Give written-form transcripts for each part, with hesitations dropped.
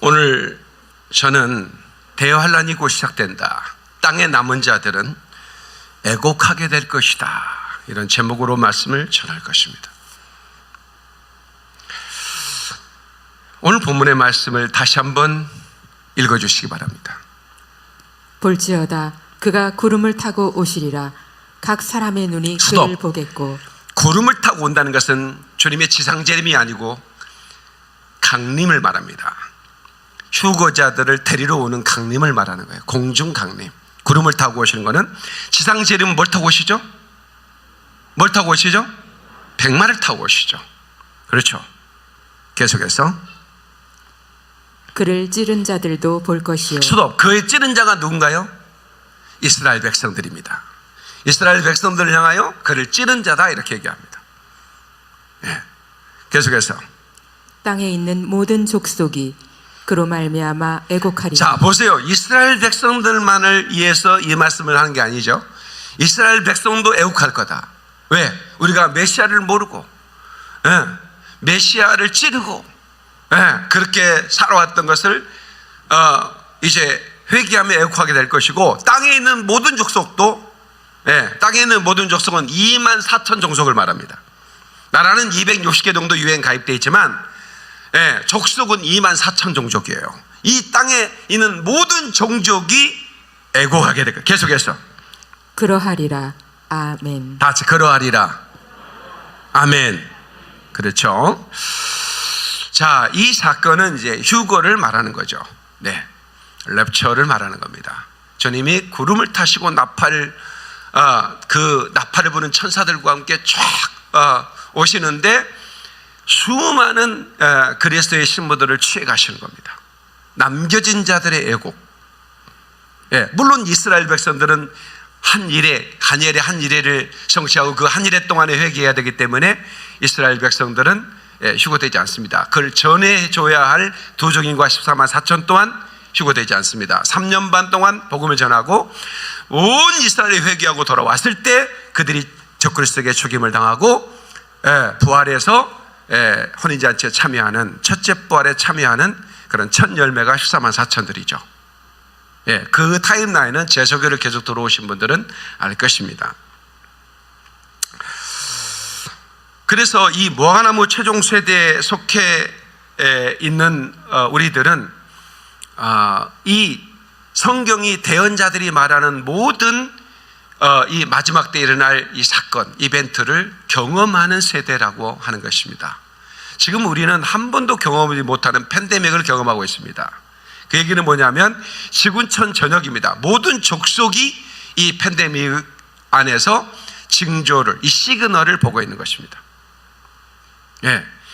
오늘 저는 대환란이 곧 시작된다. 땅에 남은 자들은 애곡하게 될 것이다. 이런 제목으로 말씀을 전할 것입니다. 오늘 본문의 말씀을 다시 한번 읽어주시기 바랍니다. 볼지어다 그가 구름을 타고 오시리라. 각 사람의 눈이 그를 보겠고. 구름을 타고 온다는 것은 주님의 지상재림이 아니고 강림을 말합니다. 휴거자들을 데리러 오는 강림을 말하는 거예요. 공중 강림. 구름을 타고 오시는 것은, 지상재림은 뭘 타고 오시죠? 뭘 타고 오시죠? 백마를 타고 오시죠. 그렇죠. 계속해서 그를 찌른 자들도 볼 것이요. 스톱. 그의 찌른 자가 누군가요? 이스라엘 백성들입니다. 이스라엘 백성들을 향하여 그를 찌른 자다 이렇게 얘기합니다. 네. 계속해서 땅에 있는 모든 족속이 그로 말미암아 애곡하리라. 자, 보세요. 이스라엘 백성들만을 위해서 이 말씀을 하는 게 아니죠. 이스라엘 백성도 애곡할 거다. 왜? 우리가 메시아를 모르고 메시아를 찌르고 그렇게 살아왔던 것을 이제 회개하며 애곡하게 될 것이고, 땅에 있는 모든 족속도 땅에 있는 모든 족속은 2만 4천 종족을 말합니다. 나라는 260개 정도 유엔 가입되어 있지만 족속은 2만 4천 종족이에요. 이 땅에 있는 모든 종족이 애곡하게 될 거예요. 계속해서 그러하리라. 아멘. 다 같이 그러하리라. 아멘. 그렇죠. 자, 이 사건은 이제 휴거를 말하는 거죠. 네, 랩처를 말하는 겁니다. 주님이 구름을 타시고 그 나팔을 부는 천사들과 함께 쫙 오시는데 수많은 그리스도의 신부들을 취해 가시는 겁니다. 남겨진 자들의 애곡. 물론 이스라엘 백성들은 한 일회를 성취하고 그 한 일회 동안에 회개해야 되기 때문에 이스라엘 백성들은 휴거되지 않습니다. 그걸 전해줘야 할 두종인과 14만 4천 또한 휴거되지 않습니다. 3년 반 동안 복음을 전하고 온 이스라엘이 회개하고 돌아왔을 때 그들이 적그리스도에게 죽임을 당하고 부활해서 혼인잔치에 참여하는, 첫째 부활에 참여하는 그런 첫 열매가 14만 4천들이죠. 그 타임라인은 제소교를 계속 들어오신 분들은 알 것입니다. 그래서 이 무화과나무 최종 세대에 속해 있는 우리들은 이 성경이 대언자들이 말하는 모든 이 마지막 때 일어날 이 사건, 이벤트를 경험하는 세대라고 하는 것입니다. 지금 우리는 한 번도 경험하지 못하는 팬데믹을 경험하고 있습니다. 그 얘기는 뭐냐면 지구촌 전역입니다. 모든 족속이 이 팬데믹 안에서 징조를, 이 시그널을 보고 있는 것입니다.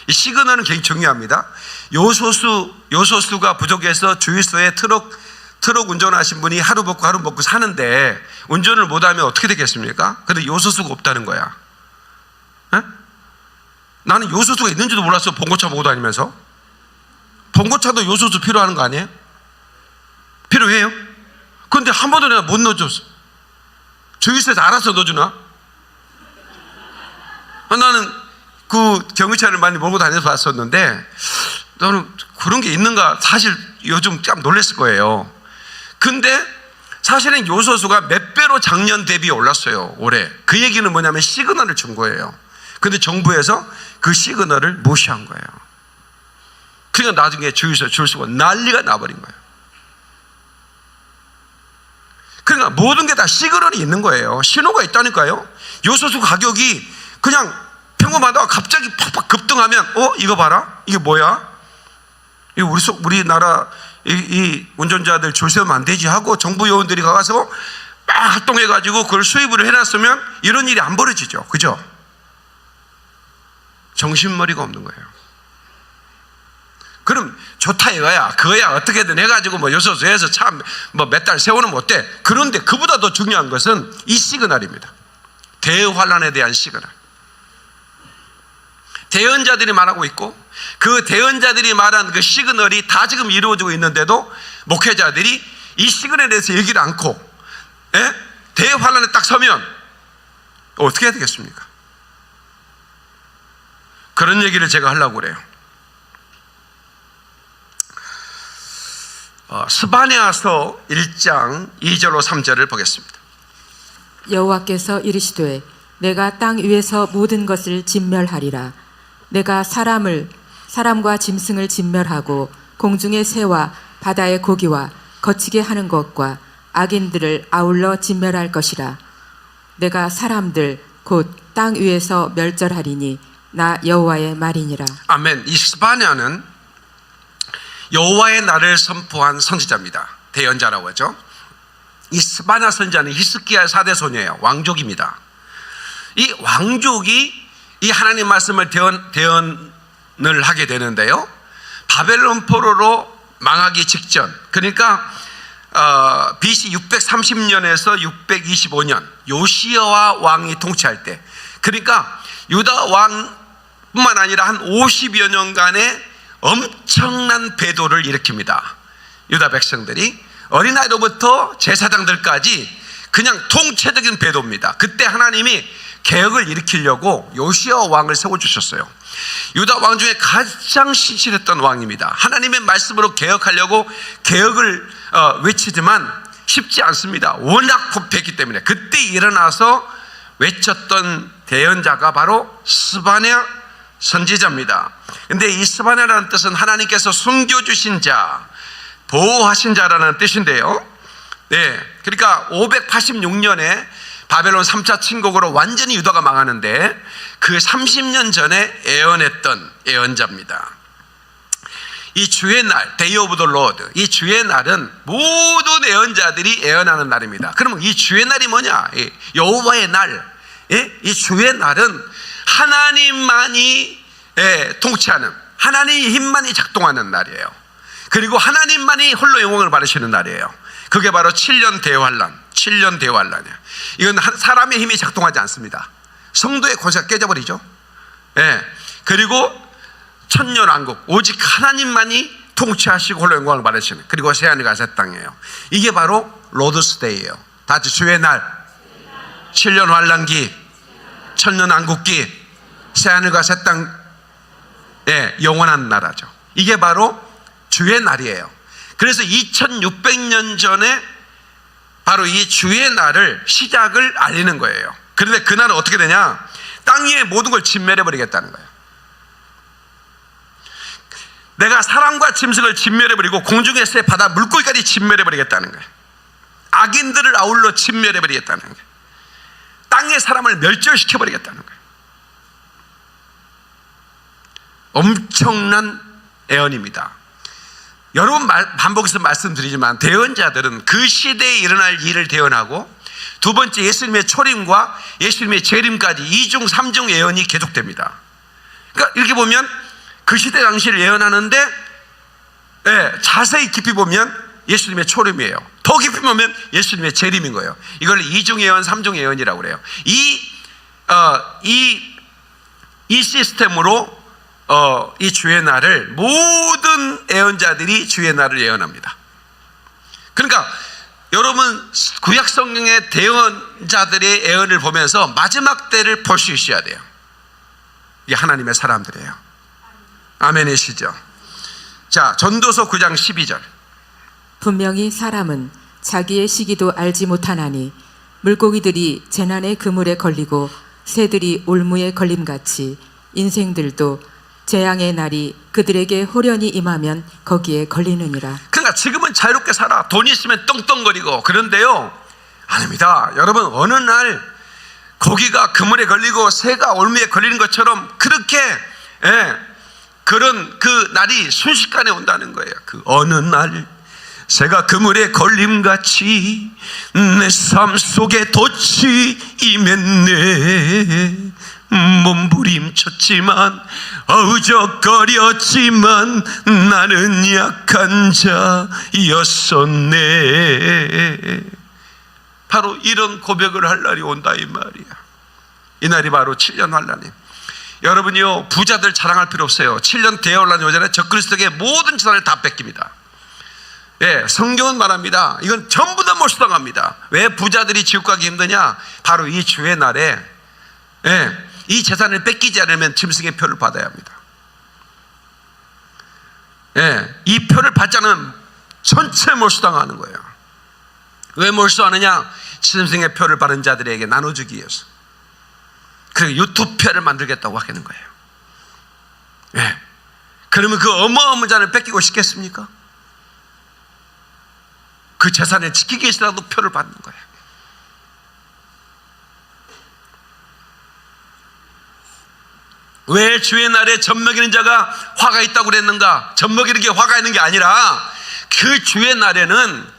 이 시그널은 굉장히 중요합니다. 요소수가 부족해서 주유소에 트럭 운전하신 분이 하루 먹고 사는데 운전을 못하면 어떻게 되겠습니까? 근데 요소수가 없다는 거야. 나는 요소수가 있는지도 몰랐어. 봉고차 보고 다니면서. 봉고차도 요소수 필요한 거 아니에요? 필요해요? 근데 한 번도 내가 못 넣어줬어. 주유소에서 알아서 넣어주나? 나는 그 경유차를 많이 몰고 다녀서 봤었는데, 너는 그런 게 있는가? 사실 요즘 깜 놀랐을 거예요. 근데 사실은 요소수가 몇 배로 작년 대비 올랐어요, 올해. 그 얘기는 뭐냐면 시그널을 준 거예요. 근데 정부에서 그 시그널을 무시한 거예요. 그러니까 나중에 주유소에 줄 수가 난리가 나버린 거예요. 그러니까 모든 게 다 시그널이 있는 거예요. 신호가 있다니까요. 요소수 가격이 그냥 평범하다가 갑자기 팍팍 급등하면 이거 봐라, 이게 뭐야? 이거 우리나라 이 운전자들 줄 서면 안 되지 하고 정부 요원들이 가서 막 활동해가지고 그걸 수입을 해놨으면 이런 일이 안 벌어지죠. 그죠? 정신머리가 없는 거예요. 그럼 좋다 이거야. 그거야 어떻게든 해가지고 뭐 요소수에서 참 뭐 몇 달 세워놓으면 어때? 그런데 그보다 더 중요한 것은 이 시그널입니다. 대환란에 대한 시그널. 대언자들이 말하고 있고, 그 대언자들이 말한 그 시그널이 다 지금 이루어지고 있는데도 목회자들이 이 시그널에 대해서 얘기를 않고 대환란에 딱 서면 어떻게 해야 되겠습니까? 그런 얘기를 제가 하려고 그래요. 스바냐서 1장 2절로 3절을 보겠습니다. 여호와께서 이르시되 내가 땅 위에서 모든 것을 진멸하리라. 내가 사람과 짐승을 진멸하고 공중의 새와 바다의 고기와 거치게 하는 것과 악인들을 아울러 진멸할 것이라. 내가 사람들 곧 땅 위에서 멸절하리니 나 여호와의 말이니라. 아멘. 이 스바냐는 여호와의 날을 선포한 선지자입니다. 대언자라고 하죠. 이 스바냐 선지자는 히스기야 4대 소녀예요. 왕족입니다. 이 왕족이 이 하나님 말씀을 대언을 하게 되는데요, 바벨론 포로로 망하기 직전, 그러니까 BC 630년에서 625년 요시야 왕이 통치할 때, 그러니까 유다 왕뿐만 아니라 한 50여 년간의 엄청난 배도를 일으킵니다. 유다 백성들이 어린아이로부터 제사장들까지 그냥 통체적인 배도입니다. 그때 하나님이 개혁을 일으키려고 요시야 왕을 세워주셨어요. 유다 왕 중에 가장 신실했던 왕입니다. 하나님의 말씀으로 개혁하려고 개혁을 외치지만 쉽지 않습니다. 워낙 부패했기 때문에. 그때 일어나서 외쳤던 대언자가 바로 스바냐 선지자입니다. 근데 이 스바냐라는 뜻은 하나님께서 숨겨주신 자, 보호하신 자라는 뜻인데요. 네, 그러니까 586년에 바벨론 3차 침공으로 완전히 유다가 망하는데 그 30년 전에 예언했던 예언자입니다. 이 주의 날, Day of the Lord, 이 주의 날은 모든 예언자들이 예언하는 날입니다. 그러면 이 주의 날이 뭐냐? 여호와의 날, 이 주의 날은 하나님만이 통치하는, 하나님의 힘만이 작동하는 날이에요. 그리고 하나님만이 홀로 영광을 받으시는 날이에요. 그게 바로 7년 대환란, 7년 대환란이에요. 이건 사람의 힘이 작동하지 않습니다. 성도의 권세가 깨져버리죠. 그리고 천년왕국, 오직 하나님만이 통치하시고 홀로 영광을 받으시는, 그리고 새하늘과 새 땅이에요. 이게 바로 로드스데이예요. 다 같이 주의 날, 7년 환란기, 천년왕국기, 새하늘과 새 땅, 영원한 나라죠. 이게 바로 주의 날이에요. 그래서 2600년 전에 바로 이 주의 날을 시작을 알리는 거예요. 그런데 그날은 어떻게 되냐? 땅 위의 모든 걸 진멸해버리겠다는 거예요. 내가 사람과 짐승을 진멸해버리고 공중의 새, 바다, 물고기까지 진멸해버리겠다는 거예요. 악인들을 아울러 진멸해버리겠다는 거예요. 땅의 사람을 멸절시켜버리겠다는 거예요. 엄청난 예언입니다. 여러분 반복해서 말씀드리지만 대언자들은 그 시대에 일어날 일을 대언하고, 두 번째 예수님의 초림과 예수님의 재림까지 2중 3중 예언이 계속됩니다. 그러니까 이렇게 보면 그 시대 당시를 예언하는데, 자세히 깊이 보면 예수님의 초림이에요. 더 깊이 보면 예수님의 재림인 거예요. 이걸 2중 예언, 3중 예언이라고 그래요. 이 시스템으로 이 주의 날을 모든 예언자들이 주의 날을 예언합니다. 그러니까 여러분 구약 성경의 대언자들의 예언을 보면서 마지막 때를 볼 수 있어야 돼요. 이게 하나님의 사람들이에요. 아멘이시죠? 자, 전도서 9장 12절. 분명히 사람은 자기의 시기도 알지 못하나니 물고기들이 재난의 그물에 걸리고 새들이 올무에 걸림같이 인생들도 재앙의 날이 그들에게 호련히 임하면 거기에 걸리느니라. 그러니까 지금은 자유롭게 살아. 돈 있으면 떵떵거리고. 그런데요, 아닙니다. 여러분, 어느 날 고기가 그물에 걸리고 새가 올무에 걸리는 것처럼 그렇게 그런 그 날이 순식간에 온다는 거예요. 그 어느 날 새가 그물에 걸림같이 내 삶 속에 덫이 임했네. 몸부림쳤지만 어우적거렸지만 나는 약한 자였었네. 바로 이런 고백을 할 날이 온다 이 말이야. 이 날이 바로 7년 환란이에요. 여러분이요, 부자들 자랑할 필요 없어요. 7년 대환란이 오잖아요. 적그리스도에게 모든 재산을 다 뺏깁니다. 성경은 말합니다. 이건 전부 다 몰수당합니다. 왜 부자들이 지옥 가기 힘드냐? 바로 이 주의 날에 이 재산을 뺏기지 않으면 짐승의 표를 받아야 합니다. 이 표를 받지 않으면 전체 몰수당하는 거예요. 왜 몰수하느냐? 짐승의 표를 바른 자들에게 나눠주기 위해서. 그리고 유투표를 만들겠다고 하는 거예요. 예. 그러면 그 어마어마한 자를 뺏기고 싶겠습니까? 그 재산을 지키기 위해서라도 표를 받는 거예요. 왜 주의 날에 젖먹이는 자가 화가 있다고 그랬는가? 젖먹이는 게 화가 있는 게 아니라 그 주의 날에는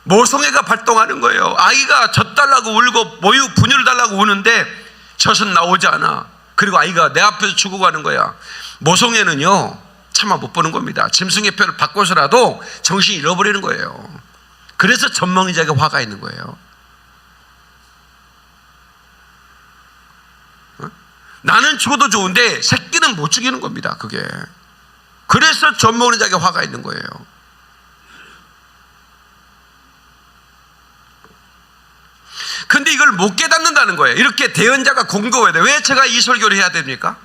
모성애가 발동하는 거예요. 아이가 젖 달라고 울고 모유 분유를 달라고 우는데 젖은 나오지 않아. 그리고 아이가 내 앞에서 죽어가는 거야. 모성애는요 차마 못 보는 겁니다. 짐승의 표를 바꿔서라도 정신이 잃어버리는 거예요. 그래서 젖먹는 자에게 화가 있는 거예요. 나는 죽어도 좋은데 새끼는 못 죽이는 겁니다. 그게. 그래서 젖먹는 자에게 화가 있는 거예요. 근데 이걸 못 깨닫는다는 거예요. 이렇게 대언자가 공고해야 돼. 왜 제가 이 설교를 해야 됩니까?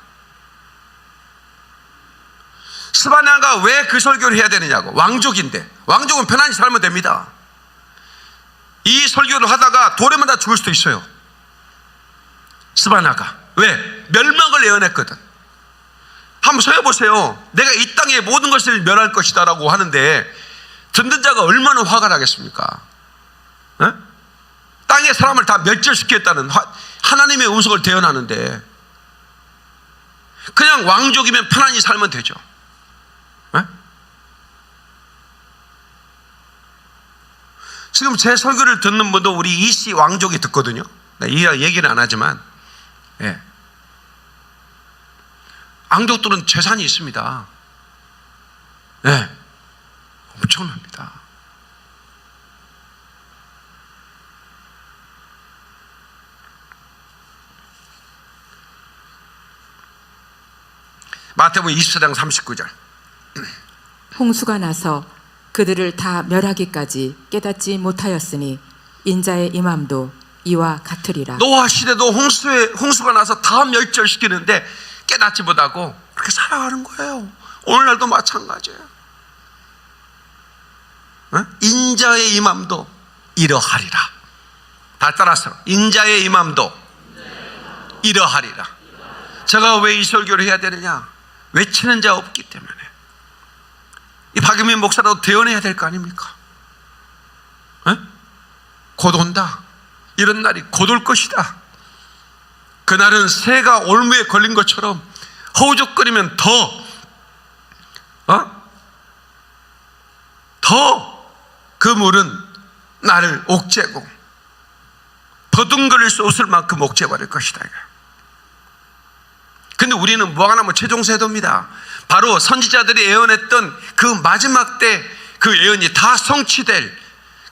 스바냐가 왜 그 설교를 해야 되느냐고. 왕족인데. 왕족은 편안히 살면 됩니다. 이 설교를 하다가 돌에 맞아 죽을 수도 있어요. 스바냐가. 왜? 멸망을 예언했거든. 한번 서여보세요. 내가 이 땅의 모든 것을 멸할 것이다 라고 하는데 듣는 자가 얼마나 화가 나겠습니까? 에? 땅의 사람을 다 멸절시키겠다는 하나님의 운석을 대언하는데 그냥 왕족이면 편안히 살면 되죠. 에? 지금 제 설교를 듣는 분도 우리 이씨 왕족이 듣거든요. 이 얘기는 안 하지만 예. 왕족들은 재산이 있습니다. 예. 엄청납니다. 마태복음 24장 39절. 홍수가 나서 그들을 다 멸하기까지 깨닫지 못하였으니 인자의 임함도 이와 같으리라. 노아 시대도 홍수가 나서 다 멸절시키는데 깨닫지 못하고 그렇게 살아가는 거예요. 오늘날도 마찬가지예요. 인자의 임함도 이러하리라. 다 따라서 인자의 임함도 이러하리라. 제가 왜 이 설교를 해야 되느냐? 외치는 자 없기 때문에. 이 박유민 목사라도 대언해야 될 거 아닙니까? 곧 온다. 이런 날이 곧 올 것이다. 그날은 새가 올무에 걸린 것처럼 허우적거리면 더 그 물은 나를 옥죄고 더둥거릴 수 없을 만큼 옥죄버릴 것이다. 근데 우리는 뭐가 나면 최종세도입니다. 바로 선지자들이 예언했던 그 마지막 때 그 예언이 다 성취될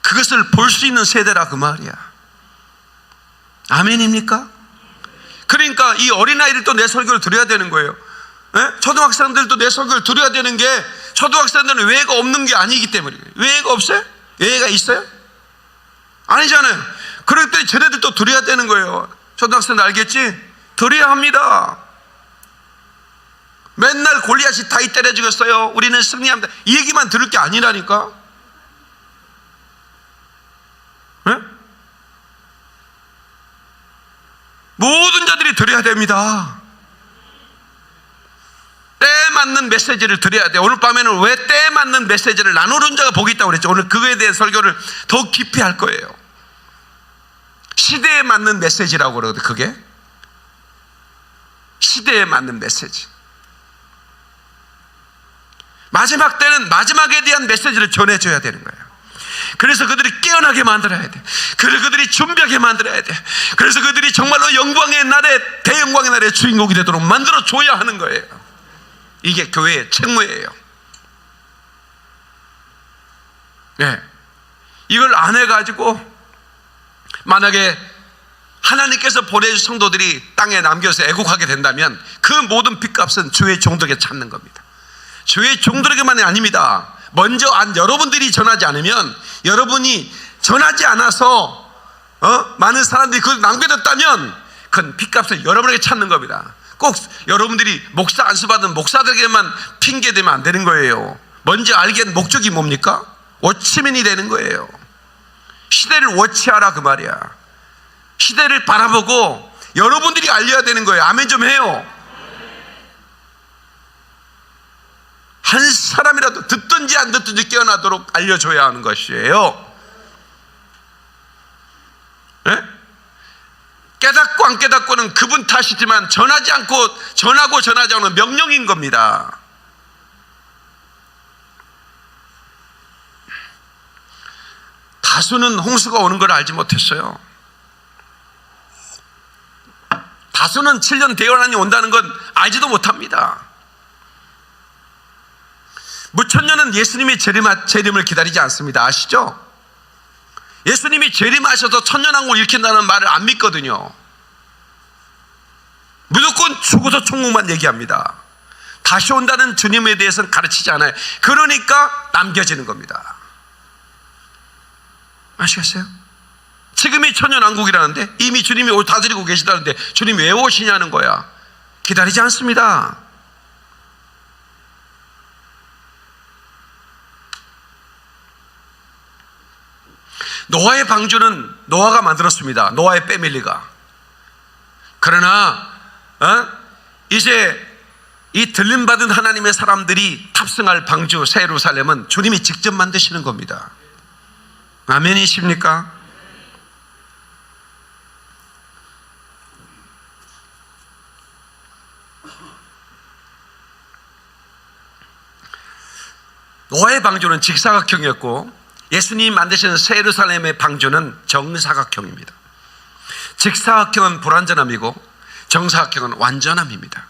그것을 볼 수 있는 세대라 그 말이야. 아멘입니까? 그러니까 이 어린아이들도 내 설교를 들어야 되는 거예요. 초등학생들도 내 설교를 들어야 되는 게 초등학생들은 외가 없는 게 아니기 때문이에요. 외가 없어요? 외가 있어요? 아니잖아요. 그럴 때 쟤네들도 들어야 되는 거예요. 초등학생들 알겠지? 들어야 합니다. 맨날 골리앗이 다이 때려 죽였어요. 우리는 승리합니다. 이 얘기만 들을 게 아니라니까. 모든 자들이 들어야 됩니다. 때에 맞는 메시지를 드려야 돼요. 오늘 밤에는 왜 때에 맞는 메시지를 나누는 자가 복이 있다고 그랬죠. 오늘 그거에 대한 설교를 더 깊이 할 거예요. 시대에 맞는 메시지라고 그러거든요. 그게 시대에 맞는 메시지. 마지막 때는 마지막에 대한 메시지를 전해줘야 되는 거예요. 그래서 그들이 깨어나게 만들어야 돼. 그래서 그들이 준비하게 만들어야 돼. 그래서 그들이 정말로 영광의 날에, 대영광의 날에 주인공이 되도록 만들어줘야 하는 거예요. 이게 교회의 책무예요. 네. 이걸 안 해가지고 만약에 하나님께서 보내주신 성도들이 땅에 남겨서 애국하게 된다면 그 모든 핏값은 주의 종들에게 찾는 겁니다. 주의 종들에게만이 아닙니다. 먼저 여러분들이 전하지 않으면, 여러분이 전하지 않아서 많은 사람들이 그걸 남겨뒀다면 그건 핏값을 여러분에게 찾는 겁니다. 꼭 여러분들이 목사 안수받은 목사들에게만 핑계대면 안 되는 거예요. 먼저 알게 목적이 뭡니까? 워치맨이 되는 거예요. 시대를 워치하라 그 말이야. 시대를 바라보고 여러분들이 알려야 되는 거예요. 아멘 좀 해요. 한 사람이라도 듣든지 안 듣든지 깨어나도록 알려줘야 하는 것이에요. 네? 깨닫고 안 깨닫고는 그분 탓이지만 전하지 않고 전하고 전하지 않은 명령인 겁니다. 다수는 홍수가 오는 걸 알지 못했어요. 다수는 7년 대환란이 온다는 건 알지도 못합니다. 무천년은 예수님이 재림을 기다리지 않습니다. 아시죠? 예수님이 재림하셔서 천년왕국을 일으킨다는 말을 안 믿거든요. 무조건 죽어서 천국만 얘기합니다. 다시 온다는 주님에 대해서는 가르치지 않아요. 그러니까 남겨지는 겁니다. 아시겠어요? 지금이 천년왕국이라는데 이미 주님이 다스리고 계시다는데 주님이 왜 오시냐는 거야. 기다리지 않습니다. 노아의 방주는 노아가 만들었습니다. 노아의 패밀리가. 그러나 이제 이 들림받은 하나님의 사람들이 탑승할 방주 새 예루살렘은 주님이 직접 만드시는 겁니다. 아멘이십니까? 노아의 방주는 직사각형이었고 예수님이 만드신 새 예루살렘의 방주는 정사각형입니다. 직사각형은 불완전함이고 정사각형은 완전함입니다.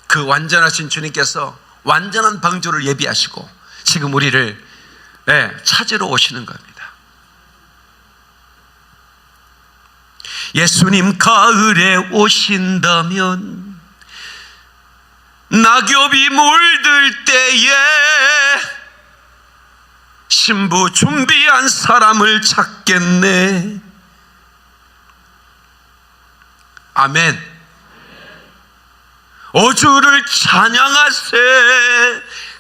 그 완전하신 주님께서 완전한 방주를 예비하시고 지금 우리를 찾으러 오시는 겁니다. 예수님 가을에 오신다면 낙엽이 물들 때에 신부 준비한 사람을 찾겠네. 아멘. 오 주를 찬양하세.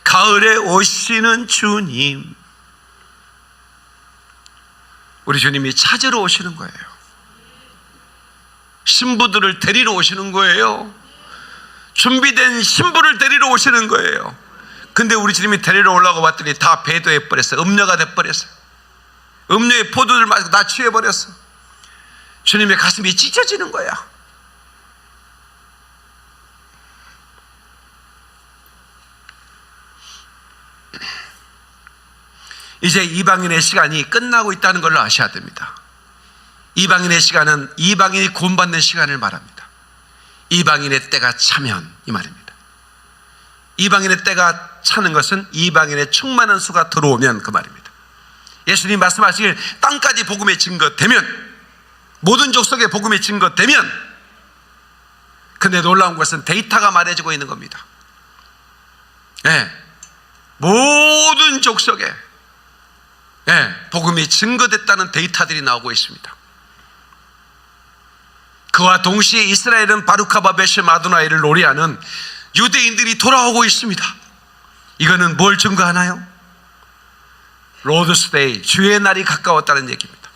가을에 오시는 주님. 우리 주님이 찾으러 오시는 거예요. 신부들을 데리러 오시는 거예요. 준비된 신부를 데리러 오시는 거예요. 근데 우리 주님이 데리러 오려고 봤더니 다 배도해 버렸어요. 음녀가 돼 버렸어요. 음녀의 포도를 마시고 다 취해 버렸어. 주님의 가슴이 찢어지는 거야. 이제 이방인의 시간이 끝나고 있다는 걸 아셔야 됩니다. 이방인의 시간은 이방인이 구원받는 시간을 말합니다. 이방인의 때가 차면 이 말입니다. 이방인의 때가 차는 것은 이방인의 충만한 수가 들어오면 그 말입니다. 예수님 말씀하시길 땅까지 복음이 증거되면, 모든 족속의 복음이 증거되면, 근데 놀라운 것은 데이터가 말해주고 있는 겁니다. 모든 족속에 복음이 증거됐다는 데이터들이 나오고 있습니다. 그와 동시에 이스라엘은 바루카바 베셈 아도나이를 노래하는 유대인들이 돌아오고 있습니다. 이거는 뭘 증거하나요? 로드스 데이, 주의 날이 가까웠다는 얘기입니다.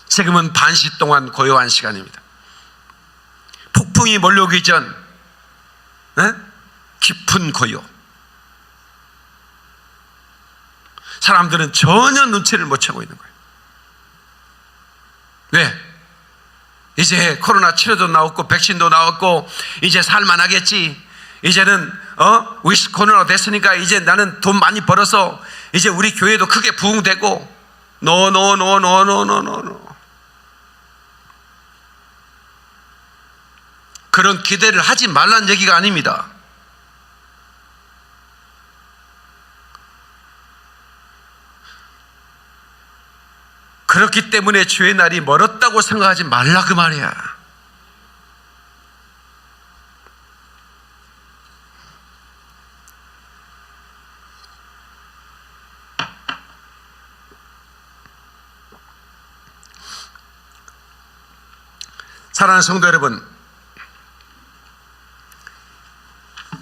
지금은 반시 동안 고요한 시간입니다. 폭풍이 몰려오기 전 깊은 고요. 사람들은 전혀 눈치를 못 채고 있는 거예요. 왜? 이제 코로나 치료도 나왔고 백신도 나왔고 이제 살만하겠지. 이제는 위스 코로나 됐으니까 이제 나는 돈 많이 벌어서 이제 우리 교회도 크게 부흥되고. 노. 그런 기대를 하지 말라는 얘기가 아닙니다. 그렇기 때문에 주의 날이 멀었다고 생각하지 말라 그 말이야. 사랑하는 성도 여러분,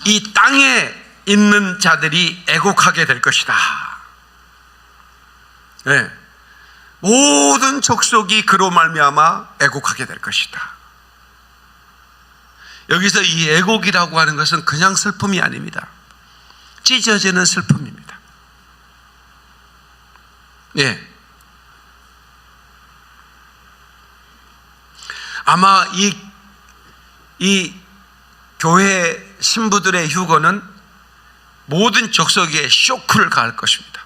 이 땅에 있는 자들이 애곡하게 될 것이다. 네. 모든 족속이 그로 말미암아 애곡하게 될 것이다. 여기서 이 애곡이라고 하는 것은 그냥 슬픔이 아닙니다. 찢어지는 슬픔입니다. 예. 아마 이 교회 신부들의 휴거는 모든 족속에 쇼크를 가할 것입니다.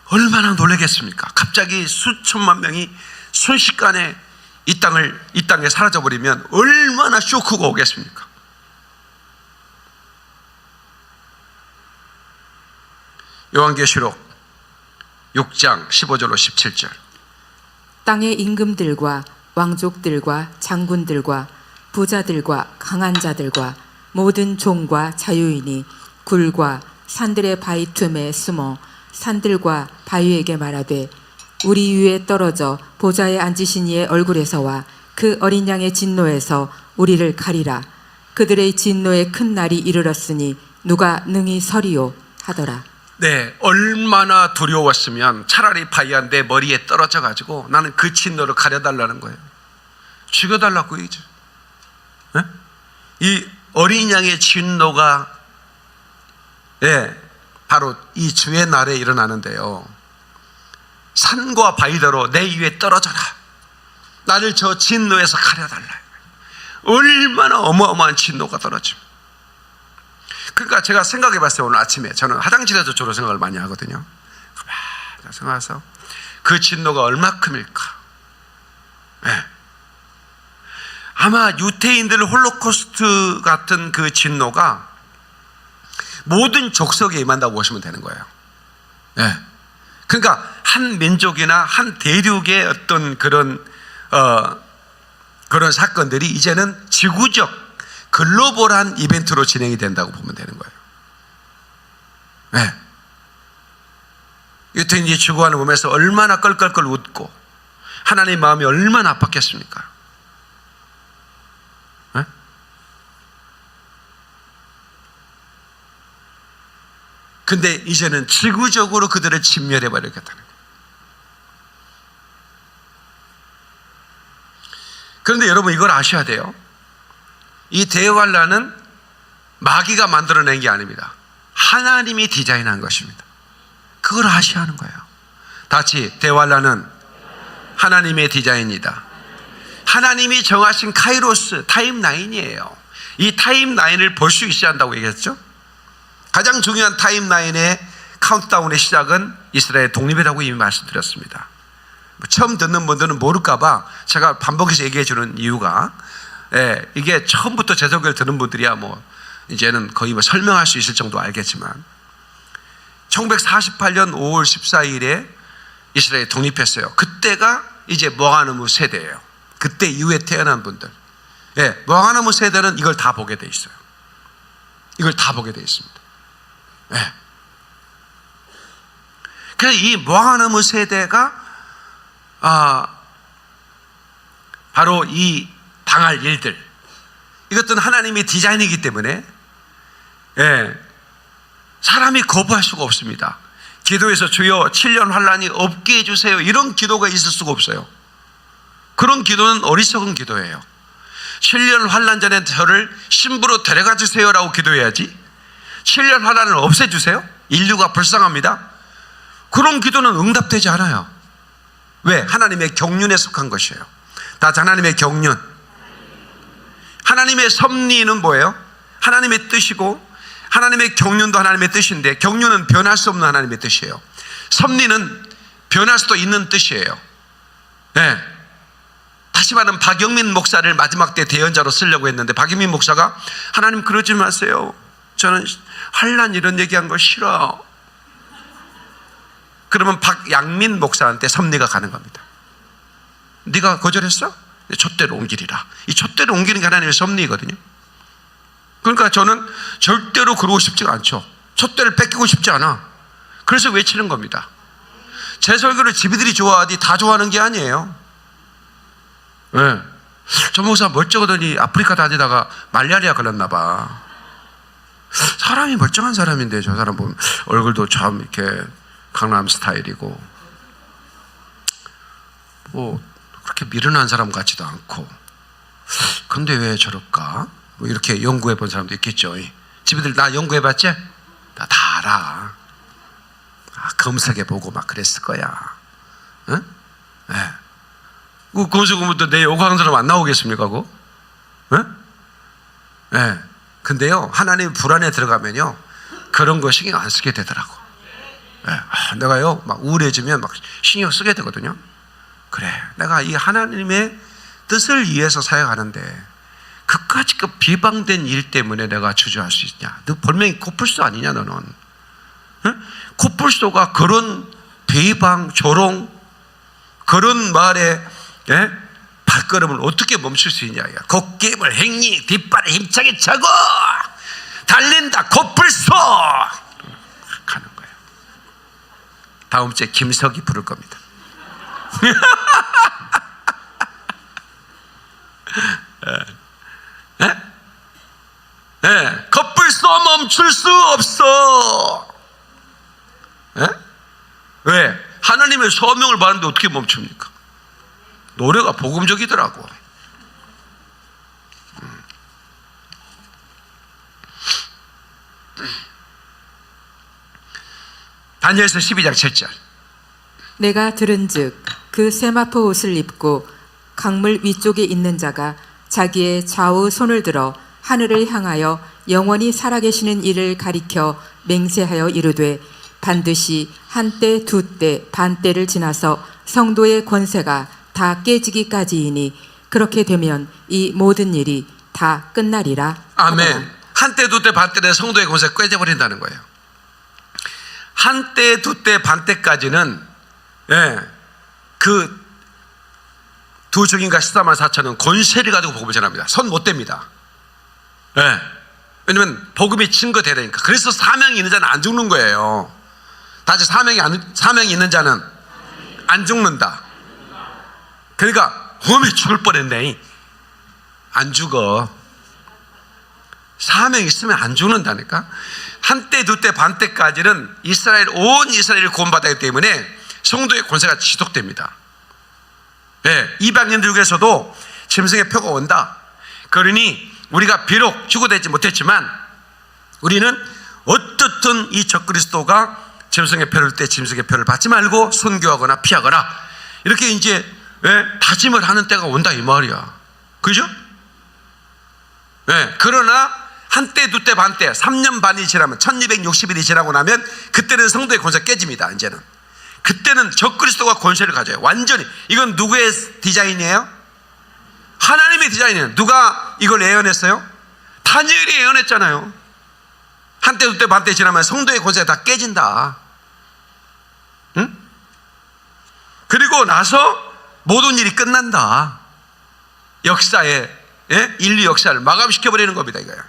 얼마나 놀라겠습니까? 갑자기 수천만 명이 순식간에 이 땅에 사라져버리면 얼마나 쇼크가 오겠습니까? 요한계시록 6장 15절로 17절. 땅의 임금들과 왕족들과 장군들과 부자들과 강한 자들과 모든 종과 자유인이 굴과 산들의 바위 틈에 숨어 산들과 바위에게 말하되 우리 위에 떨어져 보좌에 앉으신 이의 얼굴에서와 그 어린 양의 진노에서 우리를 가리라. 그들의 진노의 큰 날이 이르렀으니 누가 능히 서리요 하더라. 네, 얼마나 두려웠으면 차라리 바위한테 머리에 떨어져 가지고 나는 그 진노를 가려달라는 거예요. 죽여달라고 얘기죠. 네? 이 어린 양의 진노가 바로 이 주의 날에 일어나는데요. 산과 바위대로 내 위에 떨어져라. 나를 저 진노에서 가려달라. 얼마나 어마어마한 진노가 떨어집니다. 그러니까 제가 생각해 봤어요. 오늘 아침에 저는 화장실에서 주로 생각을 많이 하거든요. 생각해서 그 진노가 얼마큼일까. 네. 아마 유태인들 홀로코스트 같은 그 진노가 모든 족속에 임한다고 보시면 되는 거예요. 네. 그러니까 한 민족이나 한 대륙의 어떤 그런 사건들이 이제는 지구적 글로벌한 이벤트로 진행이 된다고 보면 되는 거예요. 네. 유태인이 죽어가는 보면서 얼마나 껄껄껄 웃고 하나님 마음이 얼마나 아팠겠습니까? 네? 근데 이제는 지구적으로 그들을 진멸해버리겠다는 거예요. 그런데 여러분 이걸 아셔야 돼요. 이 대환란은 마귀가 만들어낸 게 아닙니다. 하나님이 디자인한 것입니다. 그걸 아셔야 하는 거예요. 다시 대환란은 하나님의 디자인이다. 하나님이 정하신 카이로스 타임라인이에요. 이 타임라인을 볼 수 있어야 한다고 얘기했죠. 가장 중요한 타임라인의 카운트다운의 시작은 이스라엘 독립이라고 이미 말씀드렸습니다. 처음 듣는 분들은 모를까봐 제가 반복해서 얘기해 주는 이유가 이게 처음부터 제 설교를 듣는 분들이야 이제는 거의 설명할 수 있을 정도 알겠지만 1948년 5월 14일에 이스라엘이 독립했어요. 그때가 이제 모아나무 세대예요. 그때 이후에 태어난 분들. 모아나무 세대는 이걸 다 보게 돼 있어요. 이걸 다 보게 돼 있습니다. 그래서 이 모아나무 세대가 바로 이 당할 일들, 이것들은 하나님의 디자인이기 때문에 사람이 거부할 수가 없습니다. 기도에서 주여 7년 환란이 없게 해주세요, 이런 기도가 있을 수가 없어요. 그런 기도는 어리석은 기도예요. 7년 환란 전에 저를 신부로 데려가 주세요라고 기도해야지 7년 환란을 없애주세요? 인류가 불쌍합니다. 그런 기도는 응답되지 않아요. 왜? 하나님의 경륜에 속한 것이에요. 다 하나님의 경륜. 하나님의 섭리는 뭐예요? 하나님의 뜻이고 하나님의 경륜도 하나님의 뜻인데 경륜은 변할 수 없는 하나님의 뜻이에요. 섭리는 변할 수도 있는 뜻이에요. 다시 말하면 박영민 목사를 마지막 때 대연자로 쓰려고 했는데 박영민 목사가 하나님 그러지 마세요. 저는 환란 이런 얘기한 거 싫어. 그러면 박양민 목사한테 섭리가 가는 겁니다. 네가 거절했어? 촛대로 옮기리라. 이 촛대로 옮기는 게 하나님의 섭리거든요. 그러니까 저는 절대로 그러고 싶지가 않죠. 촛대를 뺏기고 싶지 않아. 그래서 외치는 겁니다. 제 설교를 지비들이 좋아하지 다 좋아하는 게 아니에요. 저 목사 멀쩡하더니 아프리카 다니다가 말라리아 걸렸나 봐. 사람이 멀쩡한 사람인데 저 사람 보면 얼굴도 참 이렇게 강남 스타일이고 뭐 그렇게 미련한 사람 같지도 않고, 근데 왜 저럴까? 뭐 이렇게 연구해 본 사람도 있겠죠. 집애들 나 연구해 봤지? 나 다 알아. 검색해 보고 막 그랬을 거야. 응? 네. 검색하면 내 요구하는 사람 안 나오겠습니까? 그거? 응? 네. 근데요, 하나님 불안에 들어가면요, 그런 거 신경 안 쓰게 되더라고. 네. 내가요, 막 우울해지면 막 신경 쓰게 되거든요. 그래, 내가 이 하나님의 뜻을 위해서 사역하는데 그까짓 그 비방된 일 때문에 내가 주저할 수 있냐? 너 분명히 코뿔소 아니냐 너는? 응? 코뿔소가 그런 비방, 조롱, 그런 말에 발걸음을 어떻게 멈출 수 있냐? 걷기을 행리 뒷발에 힘차게 차고 달린다 코뿔소 가는 거예요. 다음 주에 김석이 부를 겁니다. 코뿔소 멈출 수 없어. 왜? 하나님의 소명을 받는데 어떻게 멈춥니까? 노래가 복음적이더라고. 다니엘서 12장 7절. 내가 들은즉 그 세마포 옷을 입고 강물 위쪽에 있는 자가 자기의 좌우 손을 들어 하늘을 향하여 영원히 살아계시는 이를 가리켜 맹세하여 이르되 반드시 한때 두때 반때를 지나서 성도의 권세가 다 깨지기까지이니 그렇게 되면 이 모든 일이 다 끝나리라. 아멘. 하더라. 한때 두때 반때에 성도의 권세가 깨져버린다는 거예요. 한때 두때 반때까지는 그 두 증인과 14만 4천은 권세를 가지고 복음을 전합니다. 손 못 댑니다. 왜냐면 복음이 증거돼야 되니까. 그래서 사명이 있는 자는 안 죽는 거예요. 다시 사명이 있는 자는 안 죽는다. 그러니까 몸이 죽을 뻔했네. 안 죽어. 사명이 있으면 안 죽는다니까. 한때 두때 반때까지는 온 이스라엘을 구원받았기 때문에 성도의 권세가 지속됩니다. 이방인들 중에서도 짐승의 표가 온다. 그러니 우리가 비록 죽어되지 못했지만 우리는 어떻든 이 적그리스도가 짐승의 표를 때 짐승의 표를 받지 말고 순교하거나 피하거나 이렇게 이제 다짐을 하는 때가 온다 이 말이야. 그죠? 그러나 한때 두때 반때 3년 반이 지나면 1260일이 지나고 나면 그때는 성도의 권세가 깨집니다. 이제는 그때는 적그리스도가 권세를 가져요. 완전히. 이건 누구의 디자인이에요? 하나님의 디자인이에요. 누가 이걸 예언했어요? 다니엘이 예언했잖아요. 한때 두때 반때 지나면 성도의 권세가 다 깨진다. 응? 그리고 나서 모든 일이 끝난다. 역사에 인류 역사를 마감시켜버리는 겁니다. 이거야.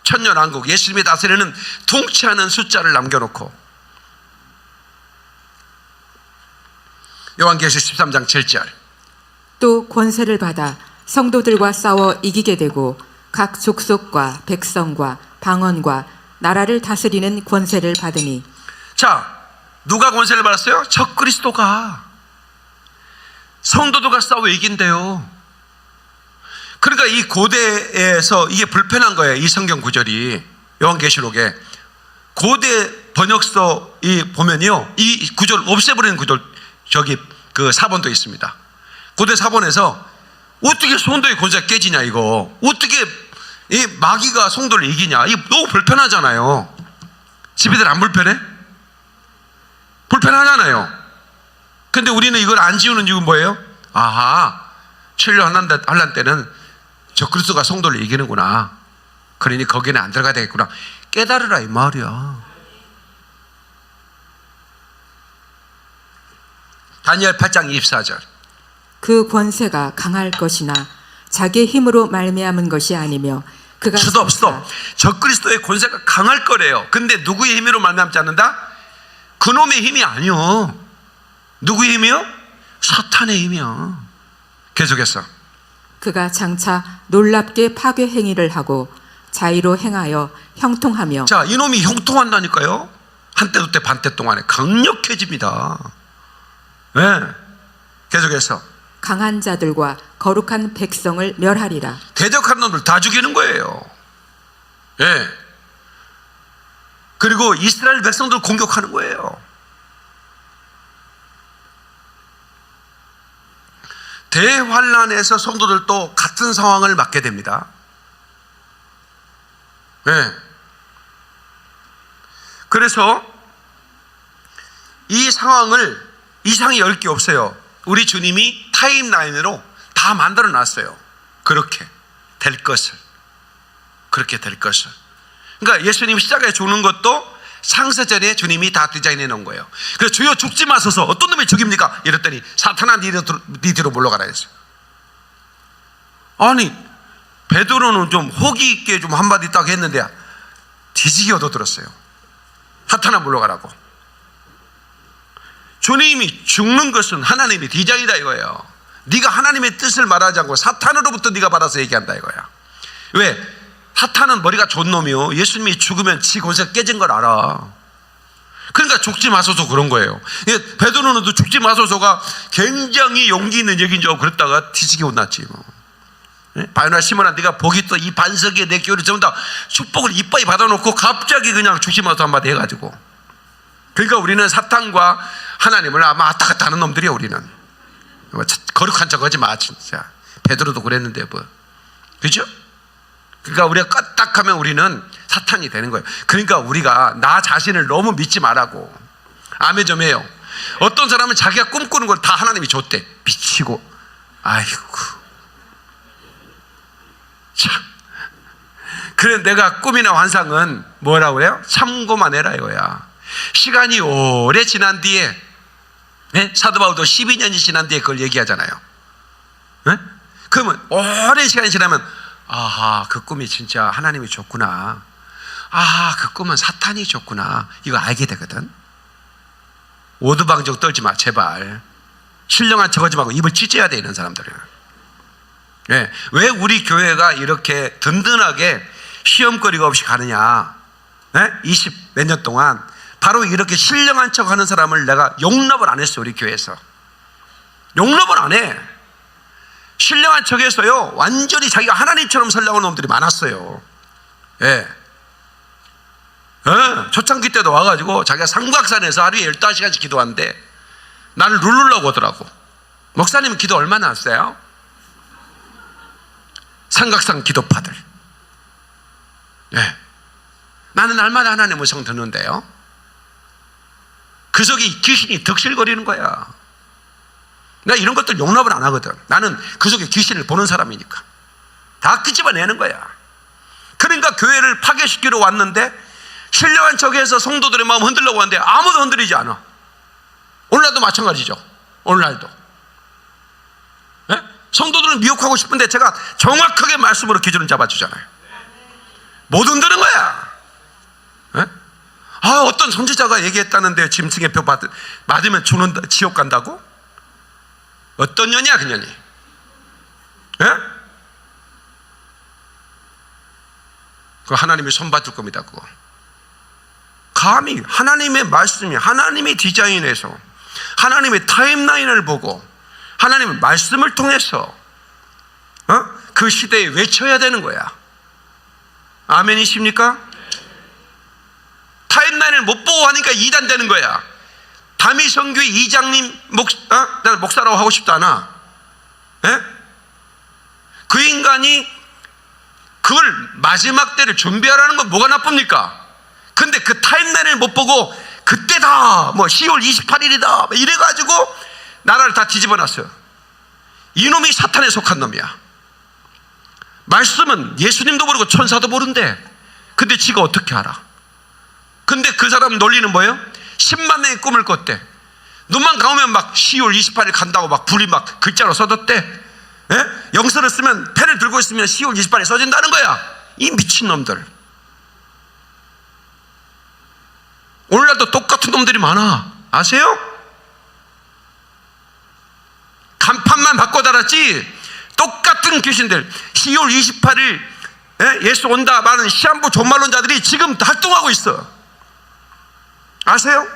천년왕국 예수님이 다스리는 통치하는 숫자를 남겨놓고. 요한계시록 13장 7절. 또 권세를 받아 성도들과 싸워 이기게 되고 각 족속과 백성과 방언과 나라를 다스리는 권세를 받으니. 자, 누가 권세를 받았어요? 적그리스도가. 성도들과 싸워 이긴대요. 그러니까 이 고대에서 이게 불편한 거예요. 이 성경 구절이 요한계시록에 고대 번역서 보면요, 이 구절 없애버리는 구절 저기 그 사본도 있습니다. 고대 사본에서 어떻게 성도의 권세가 깨지냐 이거, 어떻게 이 마귀가 성도를 이기냐, 이거 너무 불편하잖아요. 집애들 안 불편해? 불편하잖아요. 근데 우리는 이걸 안 지우는 이유는 뭐예요? 아하, 7년 한란 때는 적그리스도가 성도를 이기는구나. 그러니 거기는 안 들어가야 되겠구나. 깨달으라 이 말이야. 다니엘 8장 24절. 그 권세가 강할 것이나 자기의 힘으로 말미암은 것이 아니며 그가 스톱. 적그리스도의 권세가 강할 거래요. 근데 누구의 힘으로 말미암지 않는다? 그놈의 힘이 아니요. 누구의 힘이요? 사탄의 힘이요. 계속해서. 그가 장차 놀랍게 파괴 행위를 하고 자의로 행하여 형통하며. 자, 이놈이 형통한다니까요. 한때도 때 반때 동안에 강력해집니다. 네. 계속해서 강한 자들과 거룩한 백성을 멸하리라. 대적한 놈들 다 죽이는 거예요. 예. 그리고 이스라엘 백성들 공격하는 거예요. 대환란에서 성도들도 같은 상황을 맞게 됩니다. 예. 그래서 이 상황을 이상이 열 게 없어요. 우리 주님이 타임라인으로 다 만들어 놨어요. 그렇게 될 것을. 그렇게 될 것을. 그러니까 예수님 시작에 죽는 것도 상세전에 주님이 다 디자인해 놓은 거예요. 그래서 주여 죽지 마소서. 어떤 놈이 죽입니까? 이랬더니 사탄아 네 뒤로 물러가라 했어요. 아니 베드로는 좀 호기 있게 좀 한마디 딱 했는데 뒤지게 얻어들었어요. 사탄아 물러가라고. 주님이 죽는 것은 하나님의 디자인이다 이거예요. 네가 하나님의 뜻을 말하지 않고 사탄으로부터 네가 받아서 얘기한다 이거야. 왜? 사탄은 머리가 좋은 놈이요. 예수님이 죽으면 지 권세가 깨진 걸 알아. 그러니까 죽지 마소서 그런 거예요. 베드로는 또 죽지 마소서가 굉장히 용기 있는 얘기인 줄 알고 그랬다가 뒤지게 혼났지 뭐. 바요나 시몬아 네가 복이 있어. 이 반석에 내 교회를 전부 다 축복을 이빠이 받아놓고 갑자기 그냥 죽지 마소서 한마디 해가지고. 그러니까 우리는 사탄과 하나님을 아마 왔다 갔다 하는 놈들이야. 우리는 거룩한 척 하지 마 진짜. 베드로도 그랬는데 뭐. 그죠? 그러니까 우리가 까딱하면 우리는 사탄이 되는 거예요. 그러니까 우리가 나 자신을 너무 믿지 말라고. 아멘 좀 해요. 어떤 사람은 자기가 꿈꾸는 걸 다 하나님이 줬대. 미치고 아이고 참. 그래 내가 꿈이나 환상은 뭐라고 그래요? 참고만 해라 이거야. 시간이 오래 지난 뒤에 사도 바울도 12년이 지난 뒤에 그걸 얘기하잖아요. 그러면 오랜 시간이 지나면 아하 그 꿈이 진짜 하나님이 줬구나. 아하 그 꿈은 사탄이 줬구나. 이거 알게 되거든. 오두방정 떨지 마 제발. 신령한 척하지 말고 입을 찢어야 돼 이런 사람들은. 네. 왜 우리 교회가 이렇게 든든하게 시험거리가 없이 가느냐. 20 몇 년 동안 바로 이렇게 신령한 척하는 사람을 내가 용납을 안 했어요. 우리 교회에서 용납을 안 해. 신령한 척해서요 완전히 자기가 하나님처럼 살려고 하는 놈들이 많았어요. 예. 초창기 때도 와가지고 자기가 삼각산에서 하루에 15시간씩 기도하는데 나를 누르려고 하더라고. 목사님은 기도 얼마나 하세요? 삼각산 기도파들. 예. 나는 날마다 하나님의 음성 듣는데요 그 속에 귀신이 득실거리는 거야. 나 이런 것들 용납을 안 하거든. 나는 그 속에 귀신을 보는 사람이니까 다 끄집어내는 거야. 그러니까 교회를 파괴시키러 왔는데 신령한 척에서 성도들의 마음 흔들려고 하는데 아무도 흔들리지 않아. 오늘날도 마찬가지죠. 오늘날도 성도들은 미혹하고 싶은데 제가 정확하게 말씀으로 기준을 잡아주잖아요. 못 흔드는 거야. 어떤 선지자가 얘기했다는데 짐승의 표 맞으면 지옥 간다고? 어떤 년이야 그 년이? 그거 하나님이 손봐줄 겁니다. 그거 감히 하나님의 말씀이 하나님의 디자인에서 하나님의 타임라인을 보고 하나님의 말씀을 통해서 그 시대에 외쳐야 되는 거야. 아멘이십니까? 타임라인을 못 보고 하니까 이단 되는 거야. 다미성교회 이장님 나는 목사라고 하고 싶지 않아. 그 인간이 그걸 마지막 때를 준비하라는 건 뭐가 나쁩니까? 근데 그 타임라인을 못 보고 그때다 10월 28일이다 이래가지고 나라를 다 뒤집어 놨어요. 이놈이 사탄에 속한 놈이야. 말씀은 예수님도 모르고 천사도 모른대. 근데 지가 어떻게 알아? 근데 그 사람 논리는 뭐예요? 10만 명의 꿈을 꿨대. 눈만 감으면 막 10월 28일 간다고 막 불이 막 글자로 써졌대. 영서를 쓰면 펜을 들고 있으면 10월 28일 써진다는 거야. 이 미친놈들. 오늘날도 똑같은 놈들이 많아. 아세요? 간판만 바꿔 달았지 똑같은 귀신들 12월 28일 예수 온다 말하는 시한부 종말론자들이 지금 활동하고 있어. 아세요?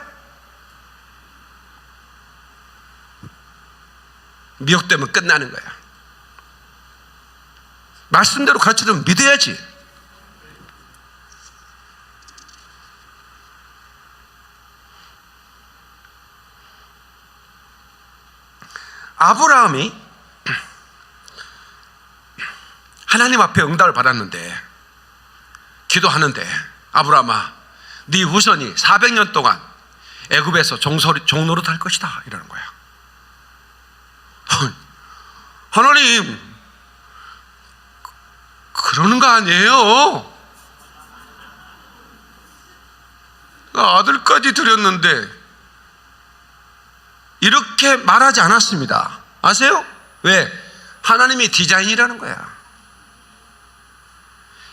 미혹되면 끝나는 거야. 말씀대로 가르쳐주면 믿어야지. 아브라함이 하나님 앞에 응답을 받았는데, 기도하는데, 아브라함아, 네 후손이 400년 동안 애굽에서 종노릇 할 것이다 이러는 거야. 하나님, 그러는 거 아니에요? 아들까지 드렸는데 이렇게 말하지 않았습니다. 아세요? 왜? 하나님이 디자인이라는 거야.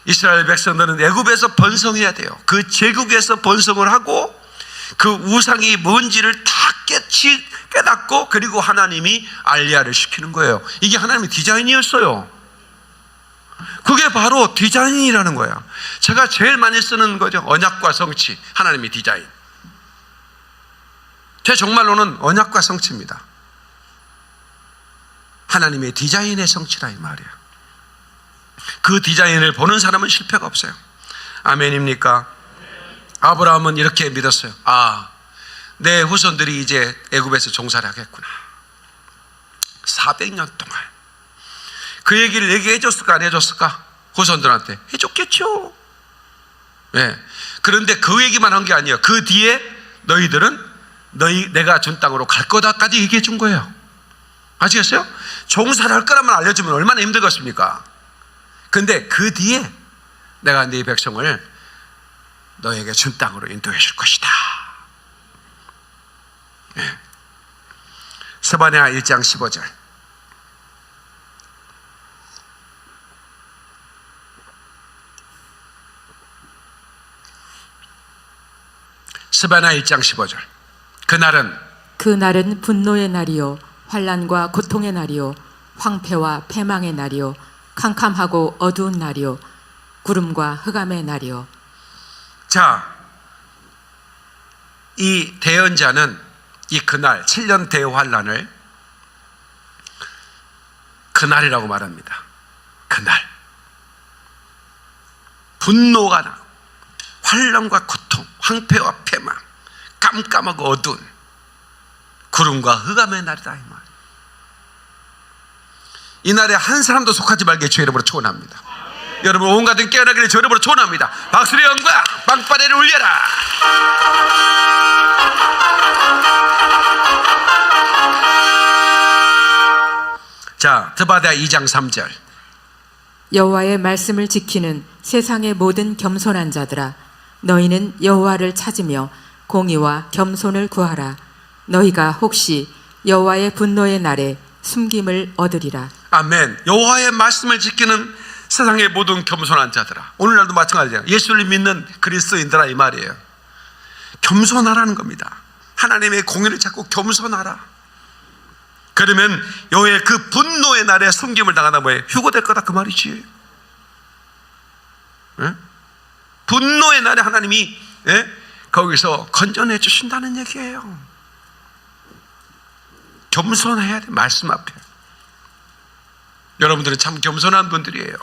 이스라엘 백성들은 애굽에서 번성해야 돼요. 그 제국에서 번성을 하고 그 우상이 뭔지를 다 깨닫고, 그리고 하나님이 알리야를 시키는 거예요. 이게 하나님의 디자인이었어요. 그게 바로 디자인이라는 거야. 제가 제일 많이 쓰는 거죠. 언약과 성취, 하나님의 디자인. 제 정말로는 언약과 성취입니다. 하나님의 디자인의 성취라 이 말이야. 그 디자인을 보는 사람은 실패가 없어요. 아멘입니까? 아브라함은 이렇게 믿었어요. 아, 내 후손들이 이제 애굽에서 종살이 하겠구나. 400년 동안. 그 얘기를 얘기해 줬을까 안 해줬을까? 후손들한테 해줬겠죠. 네. 그런데 그 얘기만 한 게 아니에요. 그 뒤에 너희들은 내가 준 땅으로 갈 거다까지 얘기해 준 거예요. 아시겠어요? 종살이 할 거라면 알려주면 얼마나 힘들겠습니까? 근데 그 뒤에 내가 네 백성을 너에게 준 땅으로 인도해 줄 것이다. 네. 스바냐 1장 15절. 스바냐 1장 15절. 그날은 분노의 날이요, 환난과 고통의 날이요, 황폐와 패망의 날이요, 캄캄하고 어두운 날이요, 구름과 흑암의 날이요. 자, 이 대언자는 이 그날 7년 대환란을 그날이라고 말합니다. 그날 분노가 나, 환란과 고통, 황폐와 패망, 깜깜하고 어두운 구름과 흑암의 날이다 이 말. 이 날에 한 사람도 속하지 말게 주의 이름으로 축원합니다. 여러분 온갖 등 깨어나기를 주의 이름으로 축원합니다. 박수의 영광, 빵빠레를 울려라. 자, 드바다 2장 3절. 여호와의 말씀을 지키는 세상의 모든 겸손한 자들아, 너희는 여호와를 찾으며 공의와 겸손을 구하라. 너희가 혹시 여호와의 분노의 날에 숨김을 얻으리라. 아멘. 여호와의 말씀을 지키는 세상의 모든 겸손한 자들아. 오늘날도 마찬가지예요. 예수를 믿는 그리스도인들아 이 말이에요. 겸손하라는 겁니다. 하나님의 공의를 찾고 겸손하라. 그러면 여호와의 그 분노의 날에 숨김을 당하다 뭐예요? 휴거될 거다 그 말이지. 응? 분노의 날에 하나님이 거기서 건져내 주신다는 얘기예요. 겸손해야 돼. 말씀 앞에. 여러분들은 참 겸손한 분들이에요.